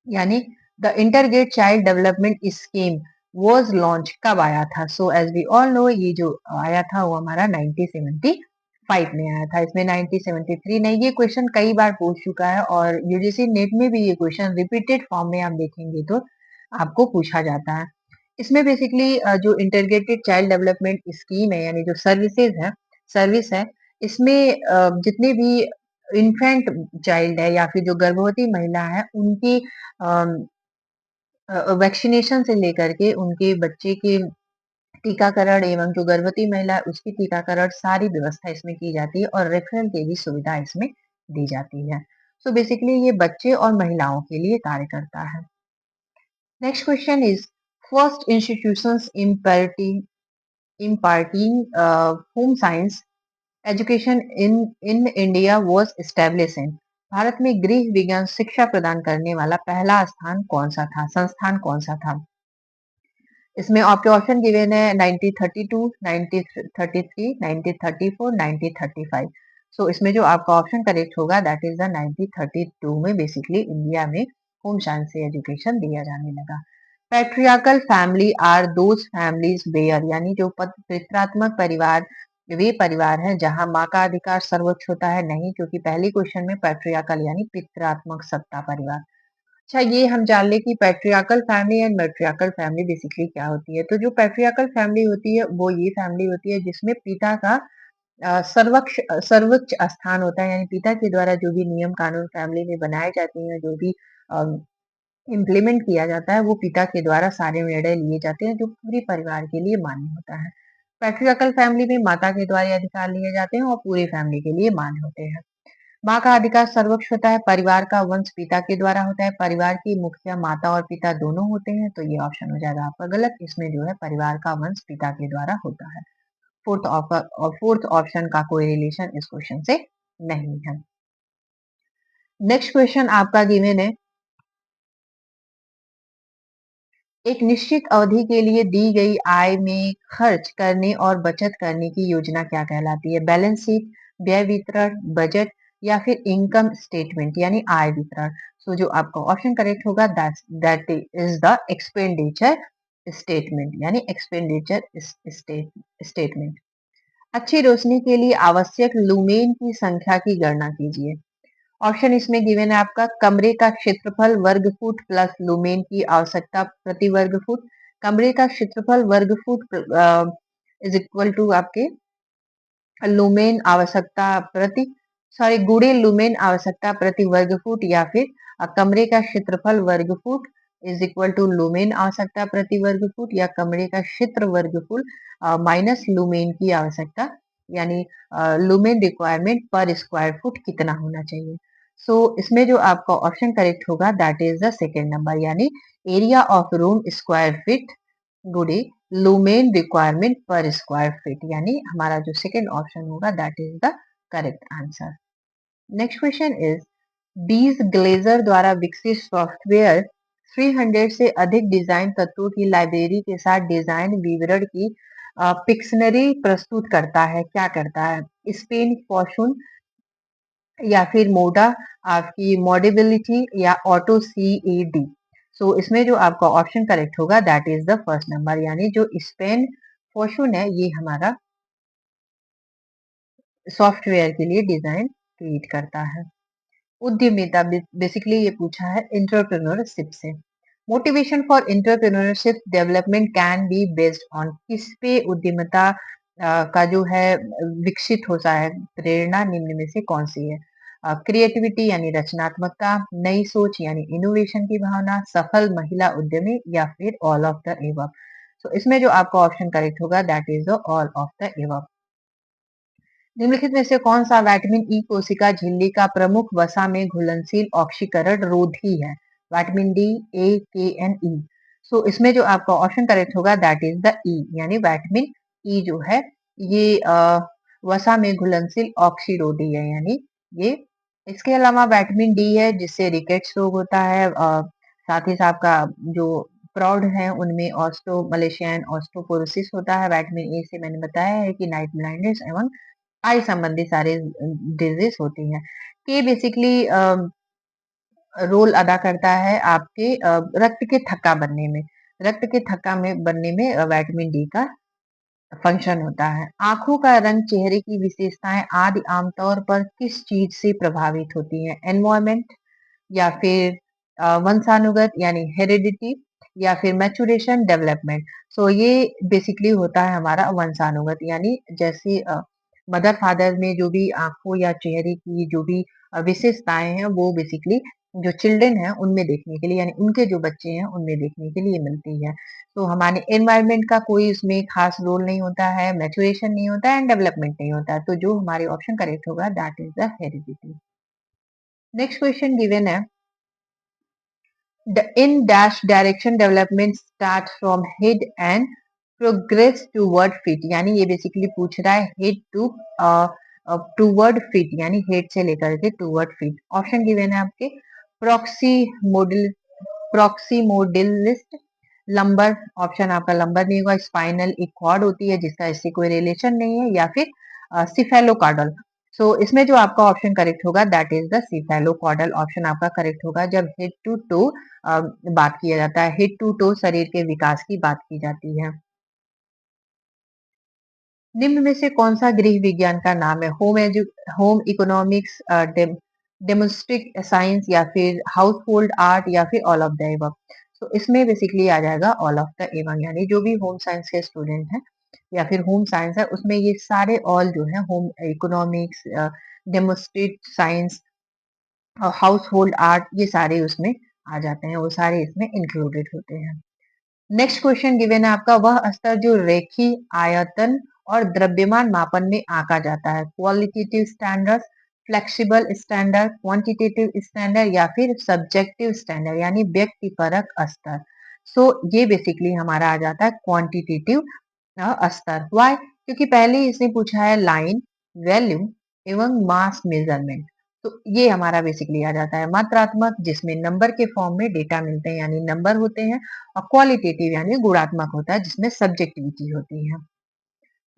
यानी the integrate child development scheme was launch कब आया था? So as we all know, ये जो आया था वो हमारा 1975 में आया था, इसमें 1973 नहीं। ये क्वेश्चन कई बार पूछ चुका है और यूजीसी नेट में भी ये क्वेश्चन रिपीटेड फॉर्म में आप देखेंगे तो आपको पूछा जाता है। इसमें बेसिकली जो इंटरग्रेटेड चाइल्ड डेवलपमेंट स्कीम है यानी जो सर्विस है, इसमें जितने भी इन्फेंट चाइल्ड है या फिर जो गर्भवती महिला है, उनकी वैक्सीनेशन से लेकर के उनके बच्चे के टीकाकरण एवं जो गर्भवती महिला है उसकी टीकाकरण, सारी व्यवस्था इसमें की जाती है और रेफरल की भी सुविधा इसमें दी जाती है। सो बेसिकली ये बच्चे और महिलाओं के लिए कार्य करता है। Next question is, first institutions imparting home science education in India was established in। Bharat में गृह विज्ञान शिक्षा प्रदान करने वाला पहला स्थान कौन सा था, संस्थान कौन सा था? इसमें आपके ऑप्शन गिवन है 1932, 1933, 1934, 1935। इसमें जो आपका ऑप्शन करेक्ट होगा दैट इज द 1932 में बेसिकली इंडिया में होम साइंस से एजुकेशन दिया जाने लगा। Patriarchal family are those families where, यानी जो पितृत्मक परिवार वे परिवार हैं जहां माँ का अधिकार सर्वोच्च होता है। नहीं, क्योंकि पहले क्वेश्चन में पैट्रियार्कल यानी पितृत्मक सत्ता परिवार। अच्छा, ये हम जान ले कि patriarchal family and matriarchal family basically क्या होती है। तो जो पैट्रियार्कल फैमिली होती है वो ये फैमिली होती है जिसमें पिता का सर्वोच्च स्थान होता है, यानी पिता के द्वारा जो भी नियम कानून फैमिली में बनाए जाते हैं, जो भी इम्प्लीमेंट किया जाता है, वो पिता के द्वारा सारे निर्णय लिए जाते हैं जो पूरे परिवार के लिए मान्य होता है। पैट्रियार्कल फैमिली में माता के द्वारा अधिकार लिए जाते हैं और पूरी फैमिली के लिए मान्य होते हैं। माँ का अधिकार सर्वोच्च होता है, परिवार का वंश पिता के द्वारा होता है, परिवार की मुखिया माता और पिता दोनों होते हैं। तो ये ऑप्शन हो जाएगा आपका गलत, इसमें जो है परिवार का वंश पिता के द्वारा होता है। फोर्थ ऑप्शन का कोई रिलेशन इस क्वेश्चन से नहीं है। नेक्स्ट क्वेश्चन आपका गिवन है, एक निश्चित अवधि के लिए दी गई आय में खर्च करने और बचत करने की योजना क्या कहलाती है? बैलेंस शीट, व्यय विवरण, बजट या फिर इनकम स्टेटमेंट यानी आय विवरण। जो आपका ऑप्शन करेक्ट होगा that is the expenditure statement, यानी एक्सपेंडिचर स्टेटमेंट। अच्छी रोशनी के लिए आवश्यक लुमेन की संख्या की गणना कीजिए। ऑप्शन इसमें गिवन है आपका, कमरे का क्षेत्रफल वर्ग फुट प्लस लुमेन की आवश्यकता प्रति वर्ग फुट, कमरे का क्षेत्रफल वर्ग फुट इज इक्वल टू आपके लुमेन आवश्यकता प्रति, सॉरी गुणे लुमेन आवश्यकता प्रति वर्ग फुट या फिर कमरे का क्षेत्रफल वर्ग foot is equal to lumen आवश्यकता प्रति वर्ग फुट या कमरे का क्षेत्र वर्ग फुट माइनस लुमेन की आवश्यकता यानी lumen requirement per square foot कितना होना चाहिए। सो इसमें जो आपका ऑप्शन करेक्ट होगा that is the second number यानी area of room square feet गुणे lumen requirement per square feet यानी हमारा जो सेकेंड ऑप्शन होगा that is the correct answer. Next question is बीज ग्लेजर द्वारा विकसित सॉफ्टवेयर 300 से अधिक डिजाइन तत्वों की लाइब्रेरी के साथ डिजाइन विवरण की पिक्शनरी प्रस्तुत करता है। क्या करता है? स्पेन फॉर्चून या फिर मोडा आपकी मॉडेबिलिटी या ऑटो सी ए डी। सो इसमें जो आपका ऑप्शन करेक्ट होगा that is the first number यानी जो स्पेन फॉर्चून है ये हमारा सॉफ्टवेयर के लिए डिजाइन क्रिएट करता है। उद्यमिता बेसिकली ये पूछा है एंटरप्रेन्योरशिप से। Motivation for entrepreneurship development can be based on किस पे उद्यमिता का जो है विकसित होता है प्रेरणा निम्न में से कौन सी है? क्रिएटिविटी यानी रचनात्मकता, नई सोच यानी इनोवेशन की भावना, सफल महिला उद्यमी या फिर ऑल ऑफ द एबव। सो इसमें जो आपका ऑप्शन करेक्ट होगा that is the all of the above. निम्नलिखित में से कौन सा विटामिन ई कोशिका झिल्ली का प्रमुख वसा में घुलनशील ऑक्सीकरण रोधी है? विटामिन डी, ए, के एन ई। सो इसमें जो आपका ऑप्शन करेक्ट होगा दैट इज द ई यानी विटामिन ई जो है ये वसा में घुलनशील ऑक्सीरोधी है यानी ये। इसके अलावा विटामिन डी है जिससे रिकेट्स रोग होता है। साथ ही साथ का जो प्रौढ़ है उनमें ऑस्टो मलेशियन ऑस्टोपोरोसिस होता है। विटामिन ए से मैंने बताया है कि नाइट ब्लाइंडनेस एवं आई संबंधी सारे डिजीज होती हैं। ये बेसिकली रोल अदा करता है आपके रक्त के थक्का बनने में। रक्त के थक्का में बनने में विटामिन डी का फंक्शन होता है। आंखों का रंग चेहरे की विशेषताएं आदि आमतौर पर किस चीज से प्रभावित होती हैं? एनवायरमेंट या फिर वंशानुगत यानी हेरिडिटी या फिर मैचुरेशन डेवलपमेंट। सो ये बेसिकली होता है हमारा वंशानुगत यानी जैसे मदर फादर में जो भी आंखों या चेहरे की जो भी विशेषताएं हैं वो बेसिकली जो चिल्ड्रन है उनमें देखने के लिए यानी उनके जो बच्चे हैं उनमें देखने के लिए मिलती है। तो हमारे एनवायरनमेंट का कोई उसमें खास रोल नहीं होता है, मैचुरेशन नहीं होता है एंड डेवलपमेंट नहीं होता है। तो जो हमारे ऑप्शन करेक्ट होगा that is the heredity. Next question given है in dash direction development starts from head and progress toward feet यानी ये बेसिकली पूछ रहा है head to toward feet यानी head से लेकर के toward feet। ऑप्शन गिवन है आपके प्रॉक्सी मॉडल प्रॉक्सी मोडिलिस्ट लंबर। ऑप्शन आपका लंबर नहीं होगा। स्पाइनल एक कॉर्ड होती है जिसका इससे कोई रिलेशन नहीं है या फिर सिफेलोकार्डल। सो इसमें जो आपका ऑप्शन करेक्ट होगा दैट इज द सिफेलोकॉर्डल ऑप्शन आपका करेक्ट होगा जब हेड टू टो बात किया जाता है। हेड टू टो शरीर के विकास की बात की जाती है। निम्न में से कौन सा गृह विज्ञान का नाम है? होम इकोनॉमिक्स, डेमोस्टिक साइंस या फिर हाउस होल्ड आर्ट या फिर ऑल ऑफ द एबव। तो इसमें बेसिकली आ जाएगा ऑल ऑफ द एबव यानी जो भी होम साइंस के स्टूडेंट हैं या फिर होम साइंस है उसमें ये सारे ऑल जो है होम इकोनॉमिक्स, डेमोस्ट्रेट साइंस और हाउस होल्ड आर्ट ये सारे उसमें आ जाते हैं, वो सारे इसमें इंक्लूडेड होते हैं। नेक्स्ट क्वेश्चन गिवन है आपका वह स्तर जो रेखीय आयतन और द्रव्यमान मापन में आंका जाता है। Qualitative standard, flexible standard, quantitative standard या फिर सब्जेक्टिव स्टैंडर्ड यानी व्यक्तिपरक स्तर। सो ये बेसिकली हमारा आ जाता है क्वांटिटेटिव स्तर। वाई? क्योंकि पहले ही इसने पूछा है लाइन, वैल्यूम एवं मास मेजरमेंट। तो ये हमारा बेसिकली आ जाता है मात्रात्मक जिसमें नंबर के फॉर्म में डेटा मिलते हैं यानी नंबर होते हैं, और क्वालिटेटिव यानी गुणात्मक होता है जिसमें सब्जेक्टिविटी होती है।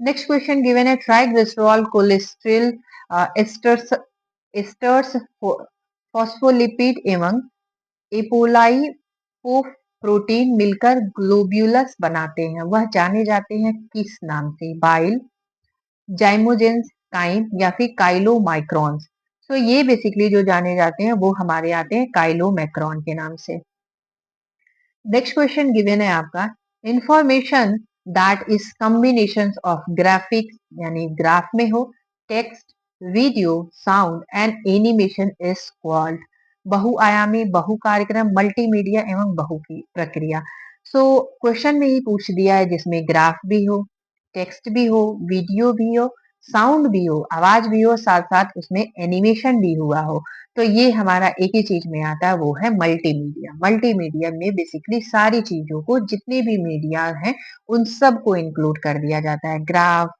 नेक्स्ट क्वेश्चन गिवन है triglycerol cholesterol asters asters phospholipid एवं एपोलाई प्रोटीन मिलकर ग्लोब्यूलस बनाते हैं, वह जाने जाते हैं किस नाम से? बाइल, जाइमोजेंस, काइम या फिर काइलोमाइक्रॉन्स। तो ये बेसिकली जो जाने जाते हैं वो हमारे आते हैं काइलोमैक्रॉन के नाम से। नेक्स्ट क्वेश्चन गिवन है आपका information that is combination of graphics यानी ग्राफ में हो, text, video, sound and animation is called. बहुआयामी, बहु कार्यक्रम, मल्टीमीडिया एवं बहु की प्रक्रिया। सो क्वेश्चन में ही पूछ दिया है जिसमें ग्राफ भी हो, टेक्स्ट भी हो, वीडियो भी हो, साउंड भी हो, आवाज भी हो, साथ साथ उसमें एनिमेशन भी हुआ हो। तो ये हमारा एक ही चीज में आता है, वो है मल्टीमीडिया। मल्टीमीडिया में बेसिकली सारी चीजों को, जितने भी मीडिया हैं उन सब को इंक्लूड कर दिया जाता है। ग्राफ,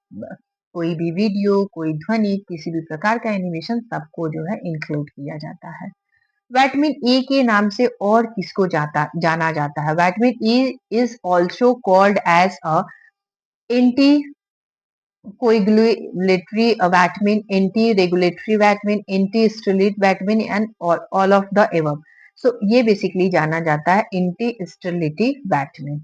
कोई भी वीडियो, कोई ध्वनि, किसी भी प्रकार का एनिमेशन, सबको जो है इंक्लूड किया जाता है। वैटमिन ए के नाम से और किसको जाना जाता है? Vitamin A is also called as a anti coagulatory vitamin, anti regulatory vitamin, anti steroid vitamin and all of the above. So ये बेसिकली जाना जाता है anti steroid vitamin.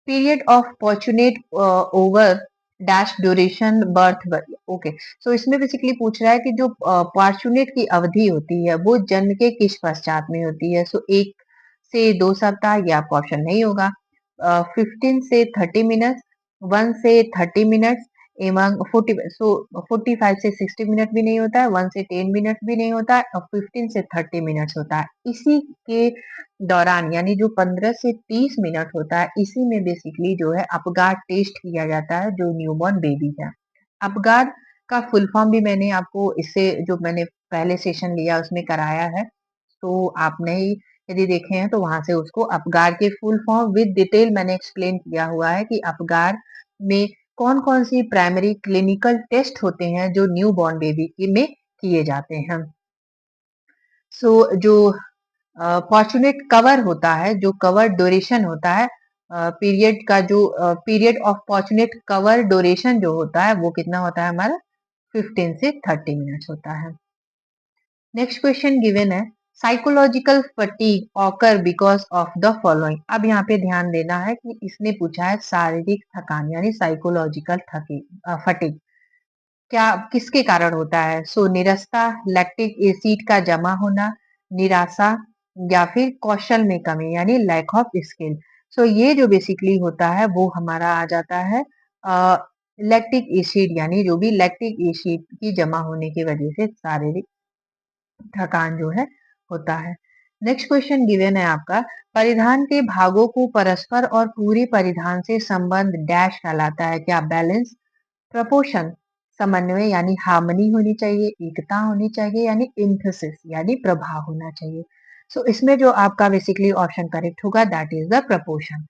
Period of fortunate over dash duration birth. Okay, so इसमें basically पूछ रहा है कि जो फॉर्चुनेट की अवधि होती है वो जन्म के किस पश्चात में होती है। सो 1 से 2 सप्ताह, ये आपका ऑप्शन नहीं होगा। 15 से 30 मिनट, 1 से 30 मिनट एवं 45 से 60 मिनट भी नहीं होता है, 1 से 10 मिनट भी नहीं होता है, और 15 से 30 मिनट होता है। इसी के दौरान यानी जो 15 से 30 मिनट होता है, इसी में बेसिकली जो है अपगार टेस्ट किया जाता है जो न्यूबॉर्न बेबी है। अपगार का फुल फॉर्म भी मैंने आपको इससे, जो मैंने पहले सेशन लिया उसमें कराया है, तो आपने ही यदि देखे हैं तो वहां से उसको अपगार के फुल फॉर्म विद डिटेल मैंने एक्सप्लेन किया हुआ है कि अपगार में कौन कौन सी प्राइमरी क्लिनिकल टेस्ट होते हैं जो न्यू बॉर्न बेबी में किए जाते हैं। सो जो फॉर्चुनेट कवर होता है, जो कवर ड्यूरेशन होता है, पीरियड का जो period of fortunate cover duration जो होता है वो कितना होता है हमारा? 15 से 30 मिनट्स होता है। नेक्स्ट क्वेश्चन गिवन है, psychological fatigue occur because of the following. अब यहाँ पे ध्यान देना है कि इसने पूछा है शारीरिक थकान यानी साइकोलॉजिकल फटीग क्या किसके कारण होता है? सो निरस्ता, लैक्टिक एसिड का जमा होना, निराशा, या फिर कौशल में कमी यानी लैक ऑफ स्किल। सो ये जो बेसिकली होता है वो हमारा आ जाता है लैक्टिक एसिड, यानी जो भी लैक्टिक एसिड की जमा होने की वजह से शारीरिक थकान जो है होता है। नेक्स्ट क्वेश्चन गिवन है आपका, परिधान के भागों को परस्पर और पूरे परिधान से संबंध डैश कहलाता है? क्या बैलेंस, प्रपोर्शन, समन्वय यानी हार्मनी होनी चाहिए, एकता होनी चाहिए, यानी इंथेसिस यानी प्रभाव होना चाहिए। सो इसमें जो आपका बेसिकली ऑप्शन करेक्ट होगा that is the proportion.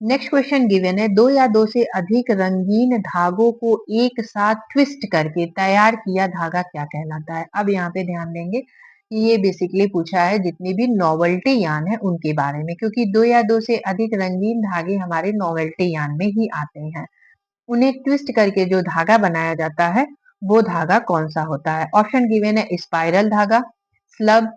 Next question given है, दो या दो से अधिक रंगीन धागों को एक साथ ट्विस्ट करके तैयार किया धागा क्या कहलाता है? अब यहाँ पे ध्यान देंगे कि ये बेसिकली पूछा है जितनी भी नॉवेल्टी यान है उनके बारे में, क्योंकि दो या दो से अधिक रंगीन धागे हमारे नॉवेल्टी यान में ही आते हैं। उन्हें ट्विस्ट करके जो धागा बनाया जाता है वो धागा कौन सा होता है? ऑप्शन गिवन है, स्पाइरल धागा, स्लब,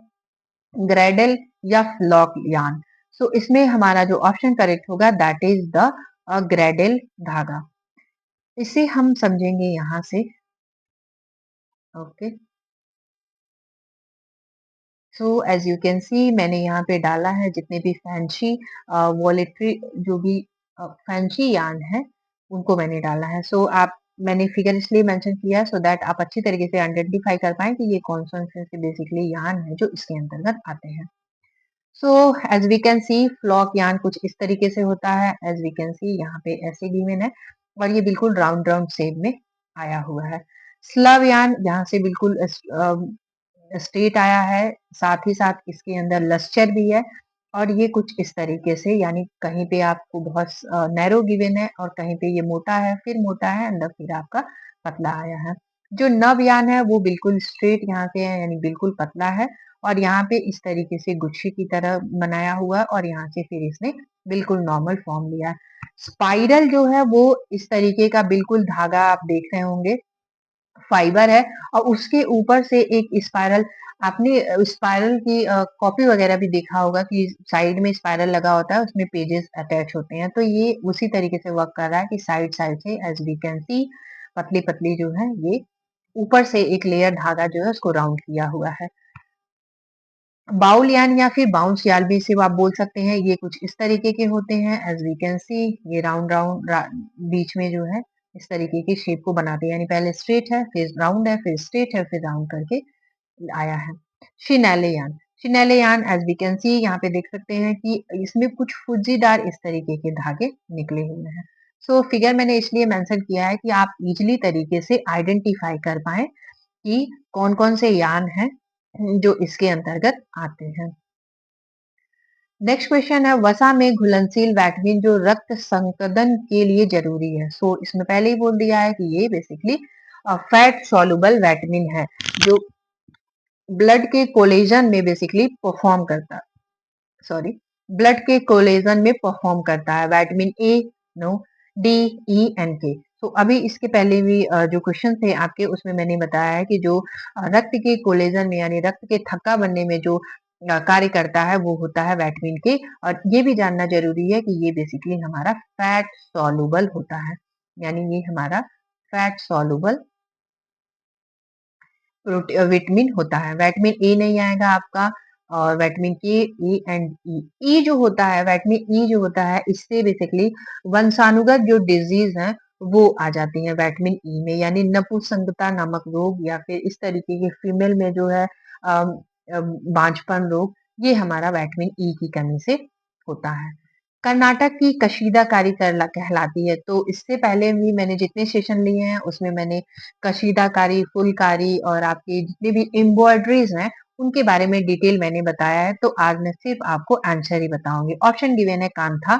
ग्रेडल, या फ्लॉक यान। सो इसमें हमारा जो ऑप्शन करेक्ट होगा दैट इज द ग्रेडल धागा। इसे हम समझेंगे यहाँ से। Okay, so as you can see मैंने यहाँ पे डाला है जितने भी फैंसी वॉलेटरी, जो भी फैंसी यान है उनको मैंने डाला है। सो आप, मैंने फिगर इसलिए मेंशन किया है सो दैट आप अच्छी तरीके से आइडेंटिफाई कर पाए कि ये कौन कौन से बेसिकली यान है जो इसके अंतर्गत आते हैं। So as we can see flock yarn कुछ इस तरीके से होता है, एज वी कैन सी यहाँ पे ऐसे गिवन है, और ये बिल्कुल राउंड राउंड शेप में आया हुआ है। स्लव यान यहाँ से बिल्कुल स्ट्रेट आया है, साथ ही साथ इसके अंदर लस्चर भी है, और ये कुछ इस तरीके से, यानी कहीं पे आपको बहुत नैरो गिवन है और कहीं पे ये मोटा है, फिर मोटा है, अंदर फिर आपका पतला आया है। जो नवयान है वो बिल्कुल स्ट्रेट यहाँ से है, यानी बिल्कुल पतला है, और यहाँ पे इस तरीके से गुच्छी की तरह बनाया हुआ है, और यहाँ से फिर इसने बिल्कुल नॉर्मल फॉर्म लिया है। स्पाइरल जो है वो इस तरीके का बिल्कुल धागा आप देख रहे होंगे, फाइबर है, और उसके ऊपर से एक स्पाइरल, आपने स्पाइरल की कॉपी वगैरह भी देखा होगा कि साइड में स्पाइरल लगा होता है, उसमें पेजेस अटैच होते हैं, तो ये उसी तरीके से वर्क कर रहा है कि साइड साइड से एज वी कैन सी पतली पतली जो है ये ऊपर से एक लेयर धागा जो है उसको राउंड किया हुआ है। बाउल यान या फिर बाउंस याल भी इसे आप बोल सकते हैं, ये कुछ इस तरीके के होते हैं, एज वी कैन सी ये राउंड राउंड बीच में जो है इस तरीके की शेप को बनाते हैं, यानी पहले स्ट्रेट है, फिर राउंड है, फिर स्ट्रेट है, फिर राउंड करके आया है। शिनालेयान, शिनालेयान एज़ वी कैन सी यहाँ पे देख सकते हैं कि इसमें कुछ फुज्जीदार इस तरीके के धागे निकले हुए हैं। सो फिगर मैंने इसलिए मेंशन किया है कि आप इज़िली तरीके से आइडेंटिफ़ाई कर पाएँ कि कौन-कौन से यान हैं जो इसके अंतर्गत आते हैं। नेक्स्ट क्वेश्चन है वसा में घुलनशील विटामिन जो रक्त संकदन के लिए जरूरी है। सो इसमें पहले ही बोल दिया है कि ये बेसिकली फैट सॉल्युबल विटामिन है जो ब्लड के कोलेजन में बेसिकली परफॉर्म करता है, सॉरी, ब्लड के कोलेजन में परफॉर्म करता है। Vitamin A, no, D, E and K. तो अभी इसके पहले भी जो क्वेश्चन थे आपके उसमें मैंने बताया है कि जो रक्त के कोलेजन में यानी रक्त के थक्का बनने में जो कार्य करता है वो होता है विटामिन के। और ये भी जानना जरूरी है कि ये बेसिकली हमारा फैट सॉल्युबल होता है, यानी ये हमारा फैट सॉल्युबल विटामिन होता है। विटामिन ए नहीं आएगा आपका, और विटामिन के, ए एंड ई। ई जो होता है, विटामिन ई जो होता है, इससे बेसिकली वंशानुगत जो डिजीज हैं वो आ जाती हैं विटामिन ई में, यानी नपुंसकता नामक रोग या फिर इस तरीके के फीमेल में जो है बांझपन रोग, ये हमारा विटामिन ई की कमी से होता है। कर्नाटक की कशीदाकारी कहलाती है। तो इससे पहले भी मैंने जितने सेशन लिए हैं उसमें मैंने कशीदाकारी, फुलकारी और आपकी जितनी भी एम्ब्रॉयडरीज हैं उनके बारे में डिटेल मैंने बताया है। तो आज मैं सिर्फ आपको आंसर ही बताऊंगी। ऑप्शन गिवन है कांथा,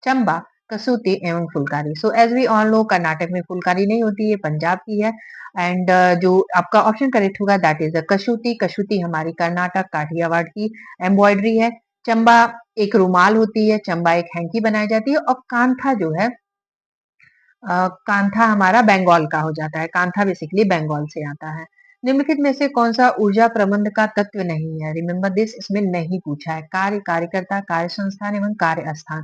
चंबा, कसूती एवं Phulkari. So as we all know Karnataka में फुलकारी नहीं होती है, पंजाब की है। एंड जो आपका ऑप्शन करेक्ट होगा that is the Kasuti. Kasuti हमारी कर्नाटक काठियावाड़ की एम्ब्रॉयडरी है। चंबा एक रुमाल होती है, चंबा एक हैंकी बनाई जाती है। और कांथा जो है कांथा हमारा बंगाल का हो जाता है। कांथा बेसिकली बंगाल से आता है। निम्नलिखित में से कौन सा ऊर्जा प्रबंध का तत्व नहीं है? रिमेंबर दिस, इसमें नहीं पूछा है। कार्य, कार्यकर्ता, कार्य संस्थान एवं कार्य स्थान।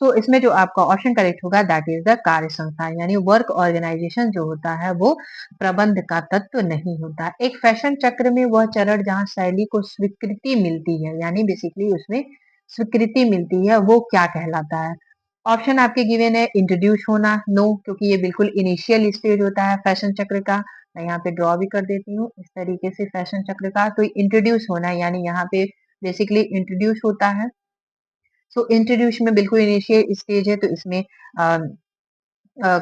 सो इसमें जो आपका ऑप्शन करेक्ट होगा दैट इज द कार्य संस्थान, यानी वर्क ऑर्गेनाइजेशन जो होता है वो प्रबंध का तत्व नहीं होता। एक फैशन चक्र में वह चरण जहाँ शैली को स्वीकृति मिलती है, यानी बेसिकली उसमें स्वीकृति मिलती है, वो क्या कहलाता है? ऑप्शन आपके गिवन है इंट्रोड्यूस होना, नो, क्योंकि ये बिल्कुल इनिशियल स्टेज होता है फैशन चक्र का। मैं यहाँ पे ड्रॉ भी कर देती हूँ इस तरीके से फैशन चक्र का। तो इंट्रोड्यूस होना यानी यहाँ पे बेसिकली इंट्रोड्यूस होता है। सो इंट्रोड्यूस में बिल्कुल इनिशियल स्टेज है, तो इसमें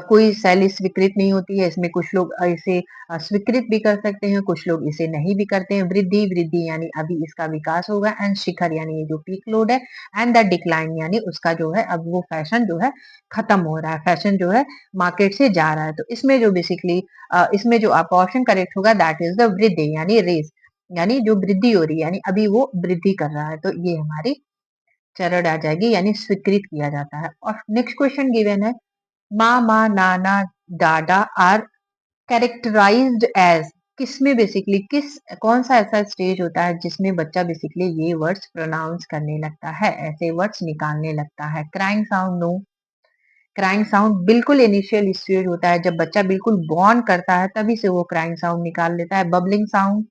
कोई शैली स्वीकृत नहीं होती है। इसमें कुछ लोग इसे स्वीकृत भी कर सकते हैं, कुछ लोग इसे नहीं भी करते हैं। वृद्धि, वृद्धि यानी अभी इसका विकास होगा। एंड शिखर यानी ये जो पीक लोड है। एंड द डिक्लाइन यानी उसका जो है अब वो फैशन जो है खत्म हो रहा है, फैशन जो है मार्केट से जा रहा है। तो इसमें जो बेसिकली इसमें जो आपका ऑप्शन करेक्ट होगा दैट इज द वृद्धि यानी रेस, यानी जो वृद्धि हो रही है, यानी अभी वो वृद्धि कर रहा है। तो ये हमारी चरण आ जाएगी, यानी स्वीकृत किया जाता है। और नेक्स्ट क्वेश्चन गिवन है मामा, नाना, डाडा आर कैरेक्टराइज्ड एज, किसमें बेसिकली कौन सा ऐसा स्टेज होता है जिसमें बच्चा बेसिकली ये वर्ड्स प्रोनाउंस करने लगता है, ऐसे वर्ड्स निकालने लगता है? Crying sound, no. Crying sound बिल्कुल इनिशियल स्टेज होता है, जब बच्चा बिल्कुल बॉर्न करता है तभी से वो क्राइंग साउंड निकाल लेता है। बबलिंग साउंड,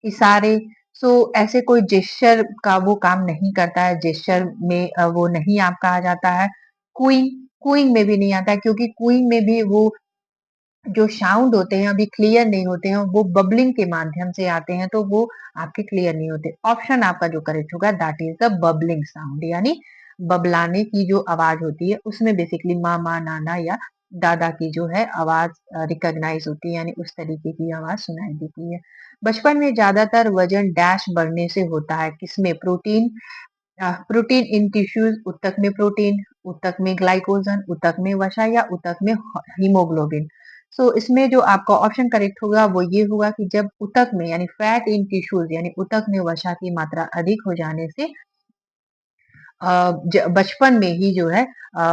इशारे। सो ऐसे कोई जेस्चर का वो काम नहीं करता है, जेस्चर में वो नहीं आपका आ जाता है। कुइंग, कुइंग में भी नहीं आता है, क्योंकि कुइंग में भी वो जो साउंड होते हैं अभी क्लियर नहीं होते हैं, वो बबलिंग के माध्यम से आते हैं, तो वो आपके क्लियर नहीं होते। ऑप्शन आपका जो करेक्ट होगा that is the bubbling sound, यानी बबलाने की जो आवाज होती है उसमें बेसिकली मामा, नाना या दादा की जो है आवाज रिकॉग्नाइज होती है, यानी उस तरीके की आवाज सुनाई देती है। बचपन में ज्यादातर वजन डैश बढ़ने से होता है, किसमें? प्रोटीन, प्रोटीन इन टिश्यूज, ऊतक में प्रोटीन, ऊतक में ग्लाइकोजन, ऊतक में वसा या ऊतक में हीमोग्लोबिन। सो इसमें जो आपका ऑप्शन करेक्ट होगा वो ये होगा कि जब ऊतक में यानी फैट इन टिश्यूज यानी ऊतक में वसा की मात्रा अधिक हो जाने से बचपन में ही जो है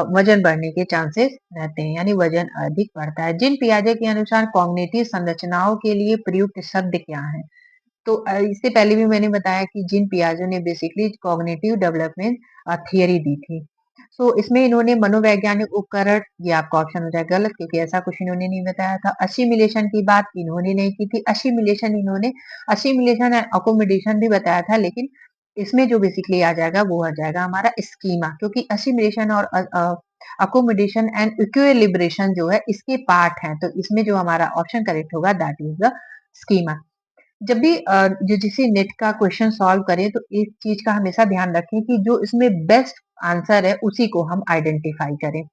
वजन बढ़ने के चांसेस रहते हैं, यानी वजन अधिक बढ़ता है। जिन पियाजे के अनुसार कॉग्निटिव संरचनाओं के लिए प्रयुक्त शब्द क्या है? तो इससे पहले भी मैंने बताया कि जिन पियाजे ने बेसिकली कॉग्निटिव डेवलपमेंट थियरी दी थी। सो इसमें इन्होंने मनोवैज्ञानिक उपकरण, ये आपका ऑप्शन हो जाएगा गलत, क्योंकि ऐसा कुछ इन्होंने नहीं बताया था। असिमिलेशन की बात इन्होंने नहीं की थी। असिमिलेशन एंड अकोमोडेशन भी बताया था, लेकिन इसमें जो बेसिकली आ जाएगा वो आ जाएगा हमारा स्कीमा, क्योंकि असिमिलेशन और अकोमोडेशन एंड इक्विलिब्रेशन जो है इसके पार्ट हैं। तो इसमें जो हमारा ऑप्शन करेक्ट होगा दैट इज द स्कीमा। जब भी यूजीसी नेट का क्वेश्चन सॉल्व करें तो एक चीज का हमेशा ध्यान रखें कि जो इसमें बेस्ट आंसर है उसी को हम आइडेंटिफाई करें।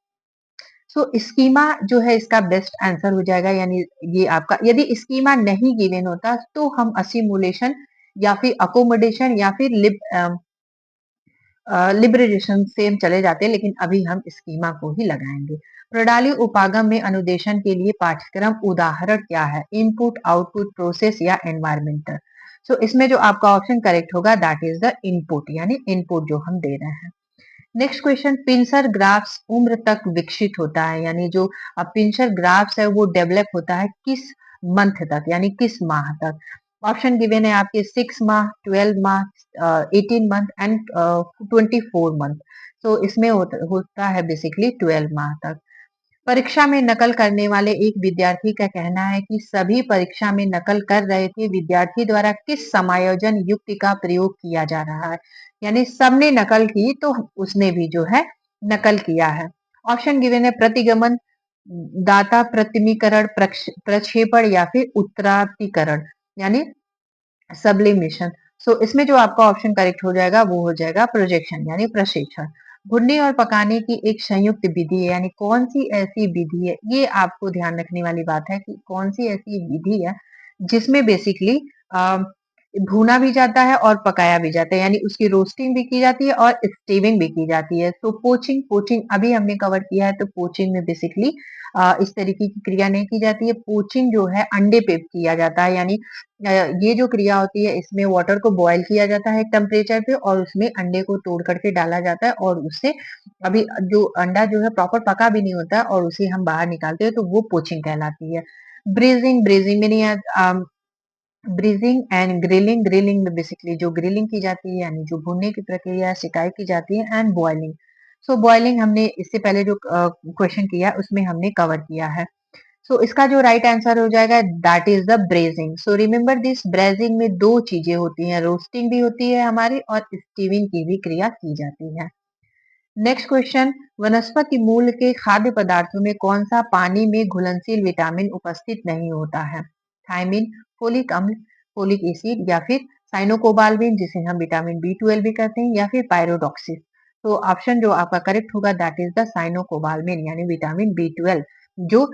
सो स्कीमा जो है इसका बेस्ट आंसर हो जाएगा, यानी ये आपका, यदि स्कीमा नहीं गिवन होता तो हम असिमुलेशन या फिर अकोमोडेशन या फिर लिबरेशन से हम चले जाते हैं, लेकिन अभी हम स्कीमा को ही लगाएंगे। प्रणाली उपागम में अनुदेशन के लिए पाठ्यक्रम उदाहरण क्या है? इनपुट, आउटपुट, प्रोसेस या एनवायरमेंटल। सो इसमें जो आपका ऑप्शन करेक्ट होगा दैट इज द इनपुट, यानी इनपुट जो हम दे रहे हैं। नेक्स्ट क्वेश्चन, पिंसर ग्राफ्स उम्र तक विकसित होता है, यानी जो पिंसर ग्राफ्स है वो डेवलप होता है किस मंथ तक, यानी किस माह तक? ऑप्शन गिवन है आपके 6 माह, 12 माह, 18 मंथ एंड 24 मंथ। तो इसमें होता है बेसिकली 12 माह तक। परीक्षा में नकल करने वाले एक विद्यार्थी का कहना है कि सभी परीक्षा में नकल कर रहे थे, विद्यार्थी द्वारा किस समायोजन युक्ति का प्रयोग किया जा रहा है? यानी सबने नकल की तो उसने भी जो है नकल किया है। ऑप्शन गिवन है प्रतिगमन, दाता प्रतिमीकरण, प्रक्षेपण या फिर उत्तराधिकरण, यानी सब्लिमेशन। सो इसमें जो आपका ऑप्शन करेक्ट हो जाएगा वो हो जाएगा प्रोजेक्शन, यानी प्रक्षेपण। भुनने और पकाने की एक संयुक्त विधि है, यानी कौन सी ऐसी विधि है? ये आपको ध्यान रखने वाली बात है कि कौन सी ऐसी विधि है जिसमें बेसिकली भुना भी जाता है और पकाया भी जाता है, यानी उसकी रोस्टिंग भी की जाती है और स्टीविंग भी की जाती है। तो पोचिंग, पोचिंग अभी हमने कवर किया है, तो पोचिंग में बेसिकली इस तरीके की क्रिया नहीं की जाती है। पोचिंग जो है अंडे पे किया जाता है, यानी ये जो क्रिया होती है इसमें वाटर को बॉयल किया जाता है टेम्परेचर पे और उसमें अंडे को तोड़ करके डाला जाता है और उससे अभी जो अंडा जो है प्रॉपर पका भी नहीं होता है और उसे हम बाहर निकालते हैं, तो वो पोचिंग कहलाती है। ब्रीजिंग, ब्रीजिंग में नहीं ब्रीजिंग एंड ग्रिलिंग, ग्रिलिंग में बेसिकली जो ग्रिलिंग की जाती है यानी जो भूनने की प्रक्रिया सिकाई की जाती है। एंड बॉइलिंग, सो बॉइलिंग हमने इससे पहले जो क्वेश्चन किया उसमें हमने कवर किया है। सो इसका जो राइट आंसर हो जाएगा that is the brazing. So remember this, brazing में दो चीजें होती हैं, रोस्टिंग भी होती है हमारी और स्टीविंग की भी क्रिया की जाती है। नेक्स्ट क्वेश्चन, वनस्पति मूल के खाद्य पदार्थों में कौन सा पानी में घुलनशील विटामिन उपस्थित नहीं होता है? थायमिन, फोलिक अम्ल, फोलिक एसिड या फिर साइनोकोबाल्मिन जिसे हम विटामिन बी 12 भी कहते हैं या फिर पायरोडॉक्सिस। तो ऑप्शन जो आपका करेक्ट होगा दैट इज द साइनोकोबाल्मिन, यानी विटामिन बी 12 जो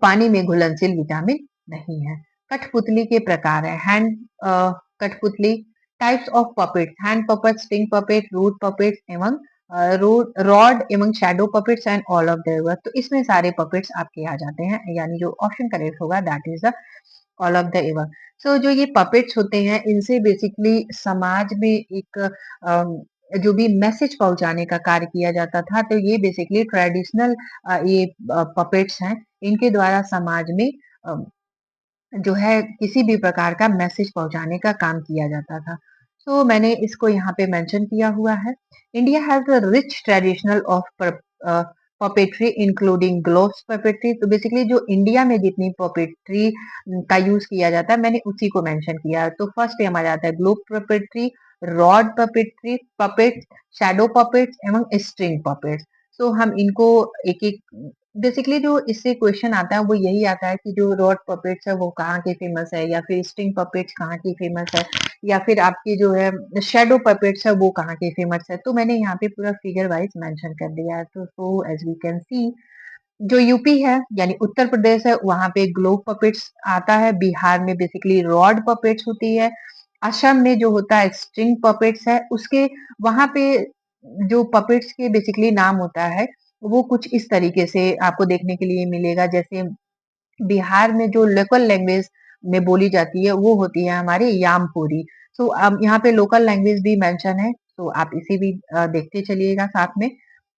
पानी में घुलनशील विटामिन नहीं है। कठपुतली के प्रकार है, हैंड कठपुतली, types of puppet, hand puppet, sting puppet, root puppet एवं रॉड एवं shadow puppets and all of the above. तो इसमें सारे पपेट्स आपके आ जाते हैं, यानी जो ऑप्शन करेक्ट होगा that is the all of the above. So जो ये पपेट्स होते हैं इनसे बेसिकली समाज में एक जो भी मैसेज पहुंचाने का कार्य किया जाता था, तो ये बेसिकली ट्रेडिशनल ये पपेट्स हैं, इनके द्वारा समाज में अ, जो है किसी भी प्रकार का मैसेज पहुंचाने का काम किया जाता था। तो मैंने इसको यहाँ पे मेंशन किया हुआ है। India has a rich traditional of puppetry including gloves puppetry. तो बेसिकली जो इंडिया में जितनी पपेट्री का यूज किया जाता है मैंने उसी को मेंशन किया है। तो फर्स्ट हमारा आता है glove puppetry, rod puppetry, puppets, shadow puppets एवं स्ट्रिंग पपेट्स। सो हम इनको एक एक, बेसिकली जो इससे क्वेश्चन आता है वो यही आता है कि जो रॉड पपेट्स है वो कहाँ के फेमस है, या फिर स्ट्रिंग पपेट्स कहाँ की फेमस है, या फिर आपकी जो है शेडो पपेट्स है वो कहाँ की फेमस है। तो मैंने यहाँ पे पूरा फिगर वाइज मेंशन कर दिया है। तो एज वी कैन सी, जो यूपी है यानी उत्तर प्रदेश है वहां पे ग्लोव पपेट्स आता है, बिहार में बेसिकली रॉड पपेट्स होती है, असम में जो होता है स्ट्रिंग पपेट्स है। उसके वहां पे जो पपेट्स के बेसिकली नाम होता है वो कुछ इस तरीके से आपको देखने के लिए मिलेगा। जैसे बिहार में जो लोकल लैंग्वेज में बोली जाती है वो होती है हमारी यामपुरी। सो अब यहाँ पे लोकल लैंग्वेज भी मेंशन है, तो आप इसे भी देखते चलिएगा साथ में।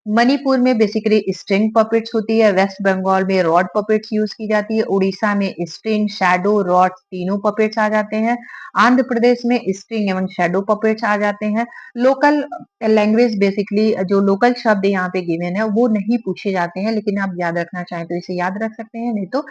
मणिपुर में बेसिकली स्ट्रिंग पपेट्स होती है, वेस्ट बंगाल में रॉड पपेट्स यूज की जाती है, उड़ीसा में स्ट्रिंग, शैडो, रॉड तीनों पपेट्स आ जाते हैं, आंध्र प्रदेश में स्ट्रिंग एवं शैडो पपेट्स आ जाते हैं। लोकल लैंग्वेज बेसिकली जो लोकल शब्द यहाँ पे गिवन है वो नहीं पूछे जाते हैं, लेकिन आप याद रखना चाहें तो इसे याद रख सकते हैं, नहीं तो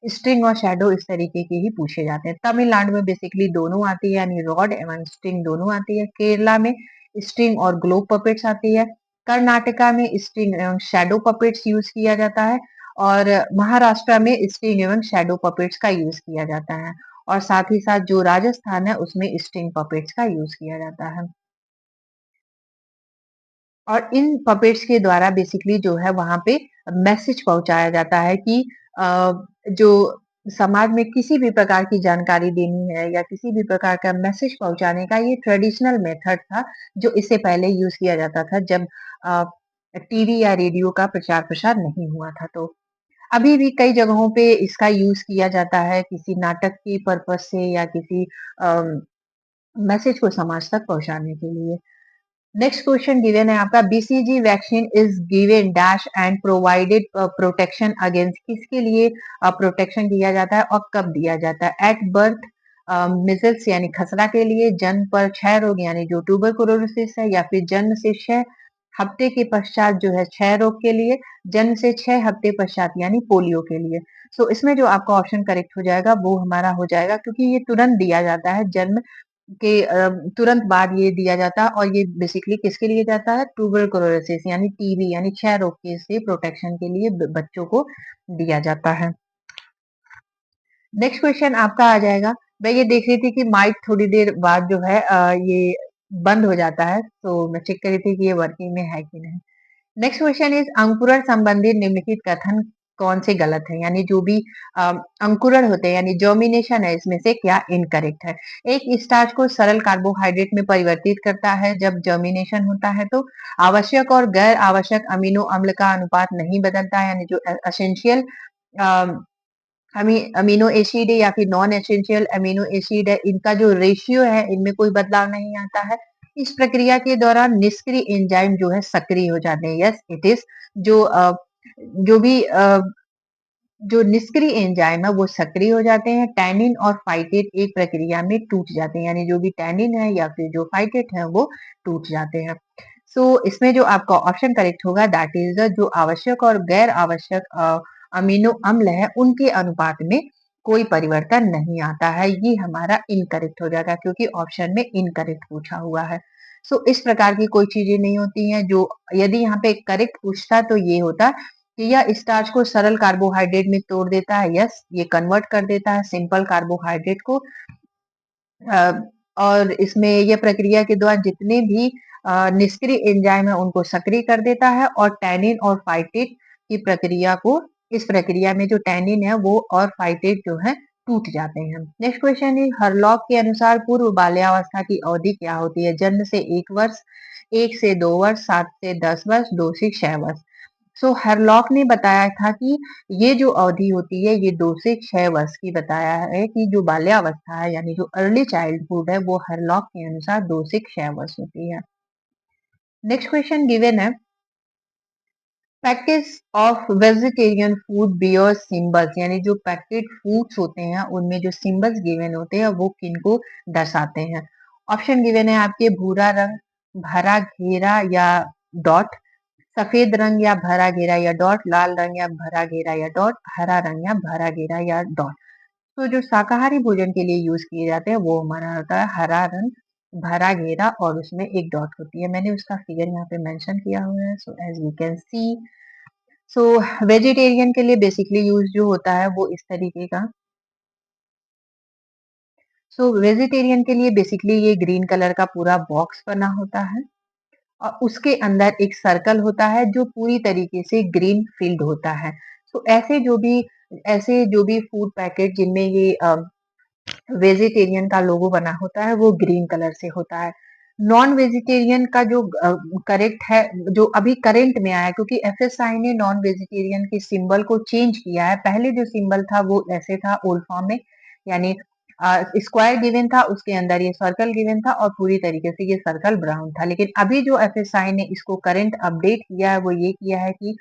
स्ट्रिंग और शैडो इस तरीके के ही पूछे जाते हैं। तमिलनाडु में बेसिकली दोनों आती है, यानी रॉड एवं स्ट्रिंग दोनों आती है। केरला में स्ट्रिंग और ग्लोव पपेट्स आती है। कर्नाटका में स्ट्रिंग एवं शैडो पपेट्स यूज किया जाता है और महाराष्ट्र में स्ट्रिंग एवं शैडो पपेट्स का यूज किया जाता है और साथ ही साथ जो राजस्थान है उसमें स्ट्रिंग पपेट्स का यूज किया जाता है और इन पपेट्स के द्वारा बेसिकली जो है वहां पे मैसेज पहुंचाया जाता है कि जो समाज में किसी भी प्रकार की जानकारी देनी है या किसी भी प्रकार का मैसेज पहुंचाने का ये ट्रेडिशनल मेथड था जो इससे पहले यूज किया जाता था जब टीवी या रेडियो का प्रचार प्रसार नहीं हुआ था तो अभी भी कई जगहों पे इसका यूज किया जाता है किसी नाटक के पर्पज से या किसी मैसेज को समाज तक पहुंचाने के लिए। नेक्स्ट क्वेश्चन गिवन है आपका BCG vaccine is given dash and provided protection against किसके लिए प्रोटेक्शन दिया जाता है और कब दिया जाता है एट बर्थ मिजल्स यानी खसरा के लिए जन्म पर क्षय रोग यानी जो ट्यूबरकुलोसिस है या फिर जन्म से 6 हफ्ते के पश्चात जो है क्षय रोग के लिए जन्म से 6 हफ्ते पश्चात यानी पोलियो के लिए। सो इसमें जो आपका ऑप्शन करेक्ट हो जाएगा वो हमारा हो जाएगा क्योंकि ये तुरंत दिया जाता है जन्म के तुरंत बाद ये दिया जाता है और ये बेसिकली किसके लिए जाता है ट्यूबरकुलोसिस यानी टीबी यानी क्षय रोग के से प्रोटेक्शन के लिए बच्चों को दिया जाता है। नेक्स्ट क्वेश्चन आपका आ जाएगा। मैं ये देख रही थी कि माइक थोड़ी देर बाद जो है ये बंद हो जाता है तो मैं चेक कर रही थी कि ये वर्किंग में है कि नहीं। नेक्स्ट क्वेश्चन इज अंकुरण संबंधी निम्नलिखित कथन कौन से गलत है यानी जो भी अंकुरण होते हैं यानी जर्मिनेशन है इसमें से क्या इनकरेक्ट है। एक स्टार्च को सरल कार्बोहाइड्रेट में परिवर्तित करता है जब जर्मिनेशन होता है तो आवश्यक और गैर आवश्यक अमीनो अम्ल का अनुपात नहीं बदलता है यानी जो एसेंशियल अमीनो एसिड है या फिर नॉन एसेंशियल अमीनो एसिड है इनका जो रेशियो है इनमें कोई बदलाव नहीं आता है। इस प्रक्रिया के दौरान निष्क्रिय एंजाइम जो है सक्रिय हो जाते हैं। यस इट इज जो जो भी जो निष्क्रिय एंजाइम है वो सक्रिय हो जाते हैं। टैनिन और फाइटेट एक प्रक्रिया में टूट जाते हैं यानी जो भी टैनिन है या फिर जो फाइटेट है वो टूट जाते हैं। सो इसमें जो आपका ऑप्शन करेक्ट होगा दैट इज जो आवश्यक और गैर आवश्यक अमीनो अम्ल है उनके अनुपात में कोई परिवर्तन नहीं आता है। ये हमारा इनकरेक्ट हो जाएगा क्योंकि ऑप्शन में इनकरेक्ट पूछा हुआ है। सो इस प्रकार की कोई चीजें नहीं होती हैं जो यदि यहाँ पे करेक्ट पूछता तो ये होता कि यह स्टार्च को सरल कार्बोहाइड्रेट में तोड़ देता है। यस ये कन्वर्ट कर देता है सिंपल कार्बोहाइड्रेट को अ, और इसमें यह प्रक्रिया के दौरान जितने भी निष्क्रिय एंजाइम है उनको सक्रिय कर देता है और टैनिन और फाइटेट की प्रक्रिया को इस प्रक्रिया में जो टैनिन है वो और फाइटेट जो है टूट जाते हैं। नेक्स्ट क्वेश्चन है हरलॉक के अनुसार पूर्व बाल्यावस्था की अवधि क्या होती है। जन्म से 1 वर्ष 1 से 2 वर्ष 7 से 10 वर्ष 2 से 6 वर्ष। सो हरलॉक ने बताया था कि ये जो अवधि होती है ये 2 से 6 वर्ष की बताया है कि जो बाल्यावस्था है यानी जो अर्ली चाइल्डहुड है वो हरलॉक के अनुसार 2 से 6 वर्ष होती है। नेक्स्ट क्वेश्चन गिवन है package of vegetarian food bear symbols यानी जो पैकेट फूड्स होते हैं उनमें जो सिंबल्स गिवन होते हैं वो किनको दर्शाते हैं। ऑप्शन गिवन है आपके भूरा रंग भरा घेरा या डॉट सफेद रंग या भरा घेरा या डॉट लाल रंग या भरा घेरा या डॉट हरा रंग या भरा घेरा या डॉट। तो जो शाकाहारी भोजन के लिए यूज किए जाते हैं वो हमारा होता है हरा रंग भरा घेरा और उसमें एक डॉट होती है। मैंने उसका फिगर यहाँ पे मेंशन किया हुआ है so as we can see. So vegetarian के लिए बेसिकली यूज जो होता है वो इस तरीके का। सो वेजिटेरियन के लिए बेसिकली ये ग्रीन कलर का पूरा बॉक्स बना होता है और उसके अंदर एक सर्कल होता है जो पूरी तरीके से ग्रीन फील्ड होता है। तो ऐसे जो भी फूड पैकेट जिनमें ये वेजिटेरियन का लोगो बना होता है वो ग्रीन कलर से होता है। नॉन वेजिटेरियन का जो करेक्ट है जो अभी करेंट में आया है क्योंकि एफएसआई ने नॉन वेजिटेरियन के सिंबल को चेंज किया है। पहले जो सिंबल था वो ऐसे था ओल्ड फॉर्म में यानी स्क्वायर गिवन था उसके अंदर ये सर्कल गिवन था और पूरी तरीके से ये सर्कल ब्राउन था। लेकिन अभी जो एफएसआई ने इसको करंट अपडेट किया है वो ये किया है कि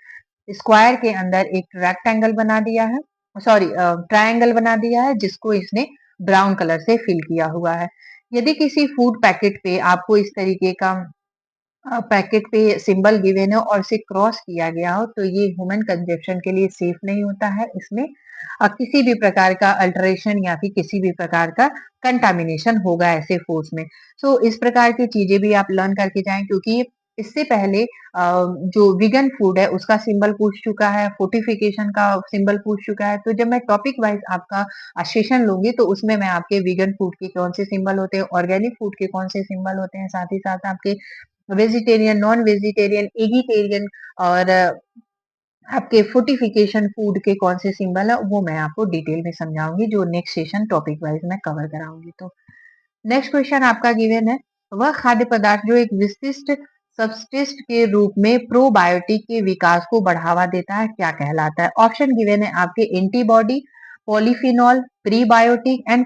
स्क्वायर के अंदर एक रेक्टेंगल बना दिया है सॉरी ट्रायंगल बना दिया है जिसको इसने ब्राउन कलर से फिल किया हुआ है। यदि किसी फूड पैकेट पे आपको इस तरीके का पैकेट पे सिंबल गिवन हो और इसे क्रॉस किया गया हो तो ये ह्यूमन कंजप्शन के लिए सेफ नहीं होता है। इसमें किसी भी प्रकार का अल्टरेशन या फिर किसी भी प्रकार का कंटामिनेशन होगा ऐसे फूड्स में। सो इस प्रकार की चीजें भी आप लर्न करके जाएं क्योंकि इससे पहले जो वीगन फूड है उसका सिंबल पूछ चुका है, फोर्टिफिकेशन का सिंबल पूछ चुका है। तो जब मैं टॉपिक वाइज आपका सेशन लूंगी तो उसमें मैं आपके वीगन फूड के कौन से सिंबल होते हैं, ऑर्गेनिक फूड के कौन से सिंबल होते हैं, साथ ही साथ आपके वेजिटेरियन, नॉन वेजिटेरियन, एगिटेरियन और आपके फोर्टिफिकेशन फूड के कौन से सिंबल है वो मैं आपको डिटेल में समझाऊंगी, जो नेक्स्ट सेशन टॉपिक वाइज मैं कवर कराऊंगी। तो नेक्स्ट क्वेश्चन आपका गिवन है, वह खाद्य पदार्थ जो एक विशिष्ट सबस्टेंस के रूप में प्रोबायोटिक के विकास को बढ़ावा देता है क्या कहलाता है? ऑप्शन गिवन है आपके antibody, polyphenol, prebiotic and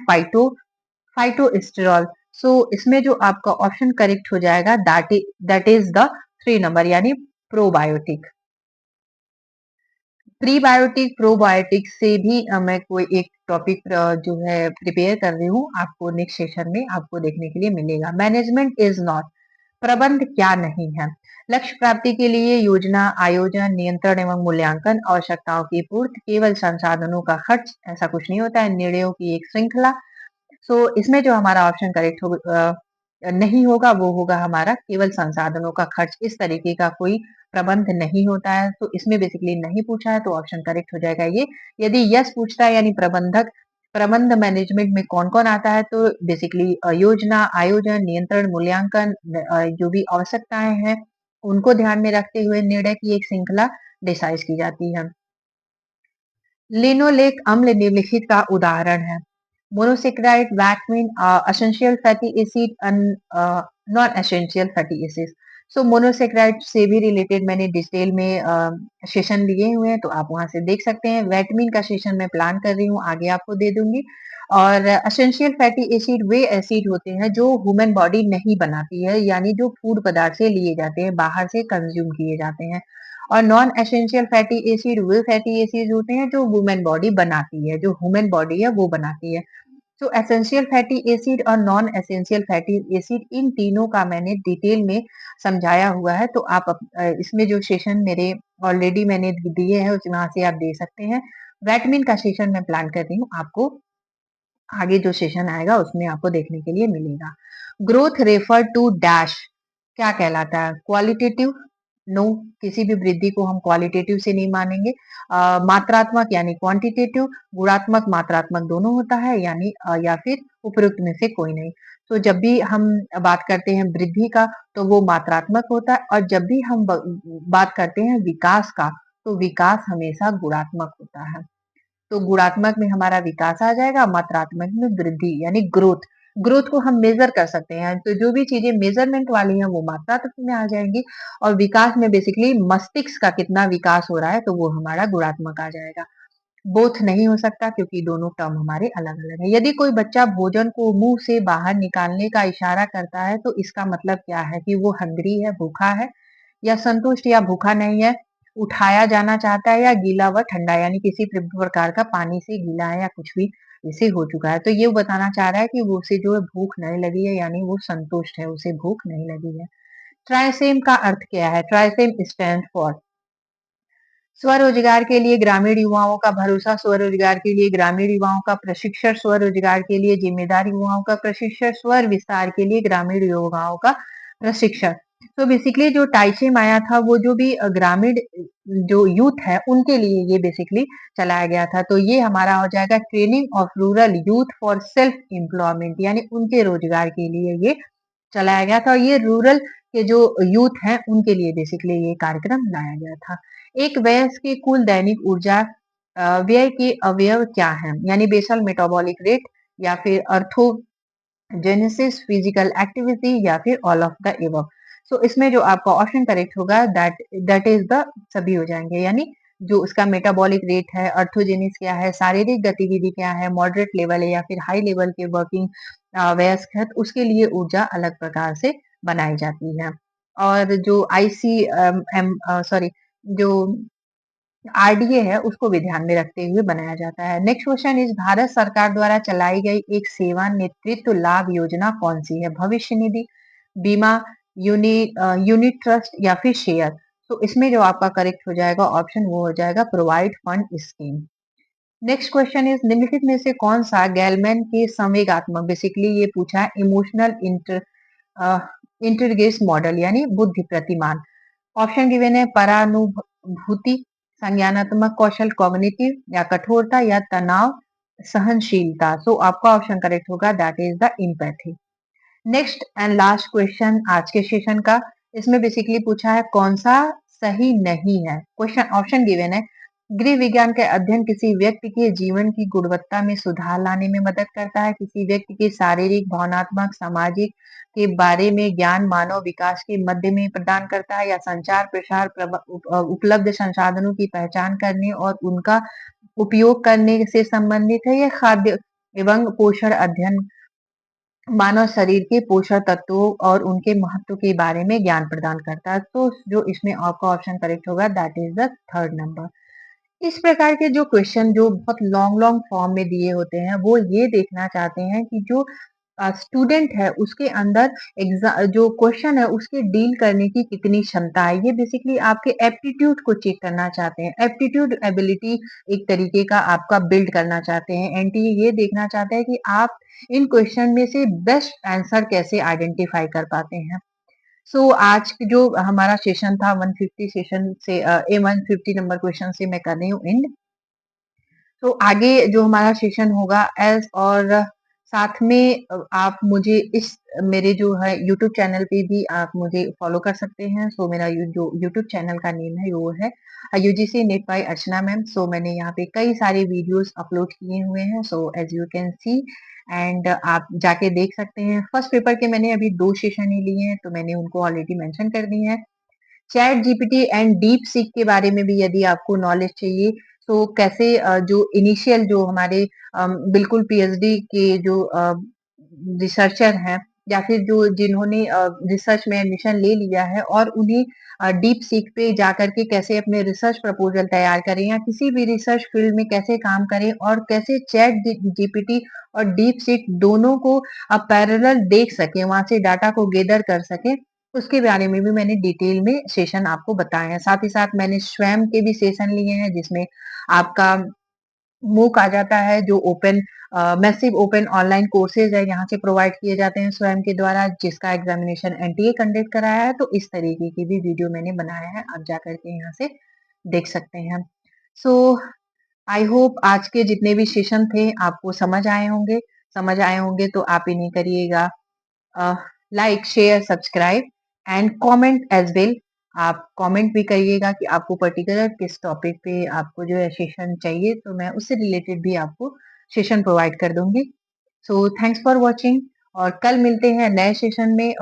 phytosterol. So इसमें जो आपका ऑप्शन करेक्ट हो जाएगा दैट इज द 3 नंबर यानी प्रोबायोटिक। प्रीबायोटिक प्रोबायोटिक से भी मैं कोई एक टॉपिक जो है प्रिपेयर कर रही हूँ, आपको नेक्स्ट सेशन में आपको देखने के लिए मिलेगा। मैनेजमेंट इज नॉट, प्रबंध क्या नहीं है? लक्ष्य प्राप्ति के लिए योजना, आयोजन, नियंत्रण एवं मूल्यांकन, आवश्यकताओं की पूर्ति, केवल संसाधनों का खर्च, ऐसा कुछ नहीं होता है, निर्णयों की एक श्रृंखला। सो इसमें जो हमारा ऑप्शन करेक्ट नहीं होगा वो होगा हमारा केवल संसाधनों का खर्च। इस तरीके का कोई प्रबंध नहीं होता है, तो इसमें बेसिकली नहीं पूछा है तो ऑप्शन करेक्ट हो जाएगा ये। यदि यस पूछता है यानी प्रबंध मैनेजमेंट में कौन कौन आता है, तो बेसिकली योजना, आयोजन, नियंत्रण, मूल्यांकन, जो भी आवश्यकताएं हैं उनको ध्यान में रखते हुए निर्णय की एक श्रृंखला डिसाइड की जाती है। लिनोलेक अम्ल निम्नलिखित का उदाहरण है? Monosaccharide, vitamin, essential fatty acid, non essential fatty acid. So monosaccharide से भी रिलेटेड मैंने डिटेल में सेशन लिए हुए हैं, तो आप वहां से देख सकते हैं। वैटमिन का सेशन मैं प्लान कर रही हूँ, आगे आपको दे दूंगी। और एसेंशियल फैटी एसिड वे एसिड होते हैं जो ह्यूमन बॉडी नहीं बनाती है, यानी जो फूड पदार्थ से लिए जाते हैं, बाहर से कंज्यूम किए जाते हैं। और नॉन एसेंशियल फैटी एसिड वे फैटी एसिड होते हैं जो वुमेन बॉडी बनाती है, जो ह्यूमन बॉडी है वो बनाती है। तो एसेंशियल फैटी एसिड और non essential fatty acid in तीनों का मैंने डिटेल में समझाया हुआ है, तो आप इसमें जो सेशन मेरे ऑलरेडी मैंने दिए हैं उस वहां से आप दे सकते हैं। वैटमिन का सेशन मैं प्लान कर रही हूँ, आपको आगे जो सेशन आएगा उसमें आपको देखने के लिए मिलेगा। ग्रोथ रेफर टू डैश क्या कहलाता है? क्वालिटेटिव, नो, किसी भी वृद्धि को हम क्वालिटेटिव से नहीं मानेंगे। मात्रात्मक यानी क्वांटिटेटिव, गुणात्मक मात्रात्मक दोनों होता है, यानी या फिर उपयुक्त में से कोई नहीं। तो जब भी हम बात करते हैं वृद्धि का तो वो मात्रात्मक होता है, और जब भी हम बात करते हैं विकास का तो विकास हमेशा गुणात्मक होता है। तो गुणात्मक में हमारा विकास आ जाएगा, मात्रात्मक में वृद्धि यानी ग्रोथ। ग्रोथ को हम मेजर कर सकते हैं, तो जो भी चीजें मेजरमेंट वाली हैं वो मात्रात्मक में आ जाएंगी, और विकास में बेसिकली मस्तिष्क का कितना विकास हो रहा है तो वो हमारा गुणात्मक आ जाएगा। बोथ नहीं हो सकता क्योंकि दोनों टर्म हमारे अलग अलग है। यदि कोई बच्चा भोजन को मुंह से बाहर निकालने का इशारा करता है तो इसका मतलब क्या है? कि वो हंग्री है, भूखा है, या संतुष्ट या भूखा नहीं है, उठाया जाना चाहता है, या गीला व ठंडा यानी किसी प्रकार का पानी से गीला है या कुछ भी इसे हो चुका है। तो ये बताना चाह रहा है कि वो उसे जो है भूख नहीं लगी है, यानी वो संतुष्ट है, उसे भूख नहीं लगी है। ट्राइसेम का अर्थ क्या है? ट्राइसेम स्टैंड फॉर स्वरोजगार के लिए ग्रामीण युवाओं का भरोसा, स्वरोजगार के लिए ग्रामीण युवाओं का प्रशिक्षण, स्वरोजगार के लिए जिम्मेदार युवाओं का प्रशिक्षण, स्वर विस्तार के लिए ग्रामीण युवाओं का प्रशिक्षण। तो बेसिकली जो टाइचिम आया था वो जो भी ग्रामीण जो यूथ है उनके लिए ये बेसिकली चलाया गया था। तो ये हमारा हो जाएगा training of rural youth for self employment, यानी उनके रोजगार के लिए ये चलाया गया था, और ये रूरल के जो यूथ हैं उनके लिए बेसिकली ये कार्यक्रम लाया गया था। एक वयस्क की कुल दैनिक ऊर्जा व्यय के अवयव क्या है? यानी बेसल मेटाबॉलिक रेट, या फिर अर्थोजेनेसिस, फिजिकल एक्टिविटी, या फिर ऑल ऑफ द एबव। सो इसमें जो आपका ऑप्शन करेक्ट होगा दैट इज द सभी हो जाएंगे, यानी जो उसका मेटाबॉलिक रेट है, अर्थोजेनिस क्या है, शारीरिक गतिविधि क्या है, मॉडरेट लेवल है या फिर हाई लेवल के वर्किंग वयस्क है, तो उसके लिए ऊर्जा अलग प्रकार से बनाई जाती है। और जो आईसी एम सॉरी जो आरडीए है उसको भी ध्यान में रखते हुए बनाया जाता है। नेक्स्ट क्वेश्चन इज, भारत सरकार द्वारा चलाई गई एक सेवा नेतृत्व लाभ योजना कौन सी है? भविष्य निधि, बीमा, यूनिट ट्रस्ट, या फिर शेयर। तो इसमें जो आपका करेक्ट हो जाएगा ऑप्शन वो हो जाएगा provide fund scheme. Next question is, निम्नलिखित में से कौन सा गैलमैन के संवेगात्मक, बेसिकली ये पूछा है इमोशनल इंटेलिजेंस मॉडल यानी बुद्धि प्रतिमान। ऑप्शन गिवन है परानुभूति, संज्ञानात्मक कौशल कॉग्निटिव, या कठोरता या तनाव सहनशीलता। सो आपका ऑप्शन करेक्ट होगा, that is the empathy. Next and last question आज के सेशन का, इसमें बेसिकली पूछा है कौन सा सही नहीं है। क्वेश्चन ऑप्शन गिवन है, गृह विज्ञान का अध्ययन किसी व्यक्ति के जीवन की गुणवत्ता में सुधार लाने में मदद करता है, किसी व्यक्ति के शारीरिक भावनात्मक सामाजिक के बारे में ज्ञान मानव विकास के मध्य में प्रदान करता है, या संचार प्रसार उपलब्ध संसाधनों की पहचान करने और उनका उपयोग करने से संबंधित है, या खाद्य एवं पोषण अध्ययन मानव शरीर के पोषक तत्वों और उनके महत्व के बारे में ज्ञान प्रदान करता है। तो जो इसमें आपका ऑप्शन करेक्ट होगा, that is the third number. इस प्रकार के जो क्वेश्चन जो बहुत लॉन्ग लॉन्ग फॉर्म में दिए होते हैं, वो ये देखना चाहते हैं कि जो स्टूडेंट है उसके अंदर जो क्वेश्चन है उसके डील करने की कितनी क्षमता है। ये बेसिकली आपके एप्टीट्यूड को चेक करना चाहते हैं, एप्टीट्यूड एबिलिटी एक तरीके का आपका बिल्ड करना चाहते हैं। एनटीए ये देखना चाहते हैं कि आप इन क्वेश्चन में से बेस्ट आंसर कैसे आइडेंटिफाई कर पाते हैं। आज जो हमारा सेशन था 150 सेशन से ए 150 नंबर क्वेश्चन से मैं कर रही हूँ एंड। आगे जो हमारा सेशन होगा एज और साथ में आप मुझे इस मेरे जो है यूट्यूब चैनल पे भी आप मुझे फॉलो कर सकते हैं। मेरा जो यूट्यूब चैनल का नेम है वो है यूजीसी नेट बाय अर्चना मैम। मैंने यहाँ पे कई सारे वीडियोस अपलोड किए हुए हैं, as you can see and आप जाके देख सकते हैं। फर्स्ट पेपर के मैंने अभी 2 सेशन ही लिए हैं, तो मैंने उनको ऑलरेडी मेंशन कर दी है। Chat GPT and deep seek के बारे में भी यदि आपको नॉलेज चाहिए, तो कैसे जो इनिशियल जो हमारे बिल्कुल पीएचडी के जो रिसर्चर हैं, या फिर जो जिन्होंने रिसर्च में एडमिशन ले लिया है और उन्हें डीप सीक पे जाकर के कैसे अपने रिसर्च प्रपोजल तैयार करें, या किसी भी रिसर्च फील्ड में कैसे काम करें, और कैसे चैट जीपीटी और डीप सीक दोनों को आप पैरेलल देख सकें, वहां से डाटा को गैदर कर सकें, उसके बारे में भी मैंने डिटेल में सेशन आपको बताए हैं। साथ ही साथ मैंने स्वयं के भी सेशन लिए हैं, जिसमें आपका मूक आ जाता है, जो open massive open online courses है यहाँ से प्रोवाइड किए जाते हैं स्वयं के द्वारा, जिसका एग्जामिनेशन एनटीए कंडक्ट कराया है। तो इस तरीके की भी वीडियो मैंने बनाया है, आप जाकर के यहाँ से देख सकते हैं। सो आई होप आज के जितने भी सेशन थे आपको समझ आए होंगे तो आप इन्हें करिएगा like share subscribe and comment as well. आप कमेंट भी करिएगा कि आपको पर्टिकुलर किस टॉपिक पे आपको जो है सेशन चाहिए, तो मैं उससे रिलेटेड भी आपको सेशन प्रोवाइड कर दूंगी। थैंक्स फॉर वॉचिंग, और कल मिलते हैं नए सेशन में।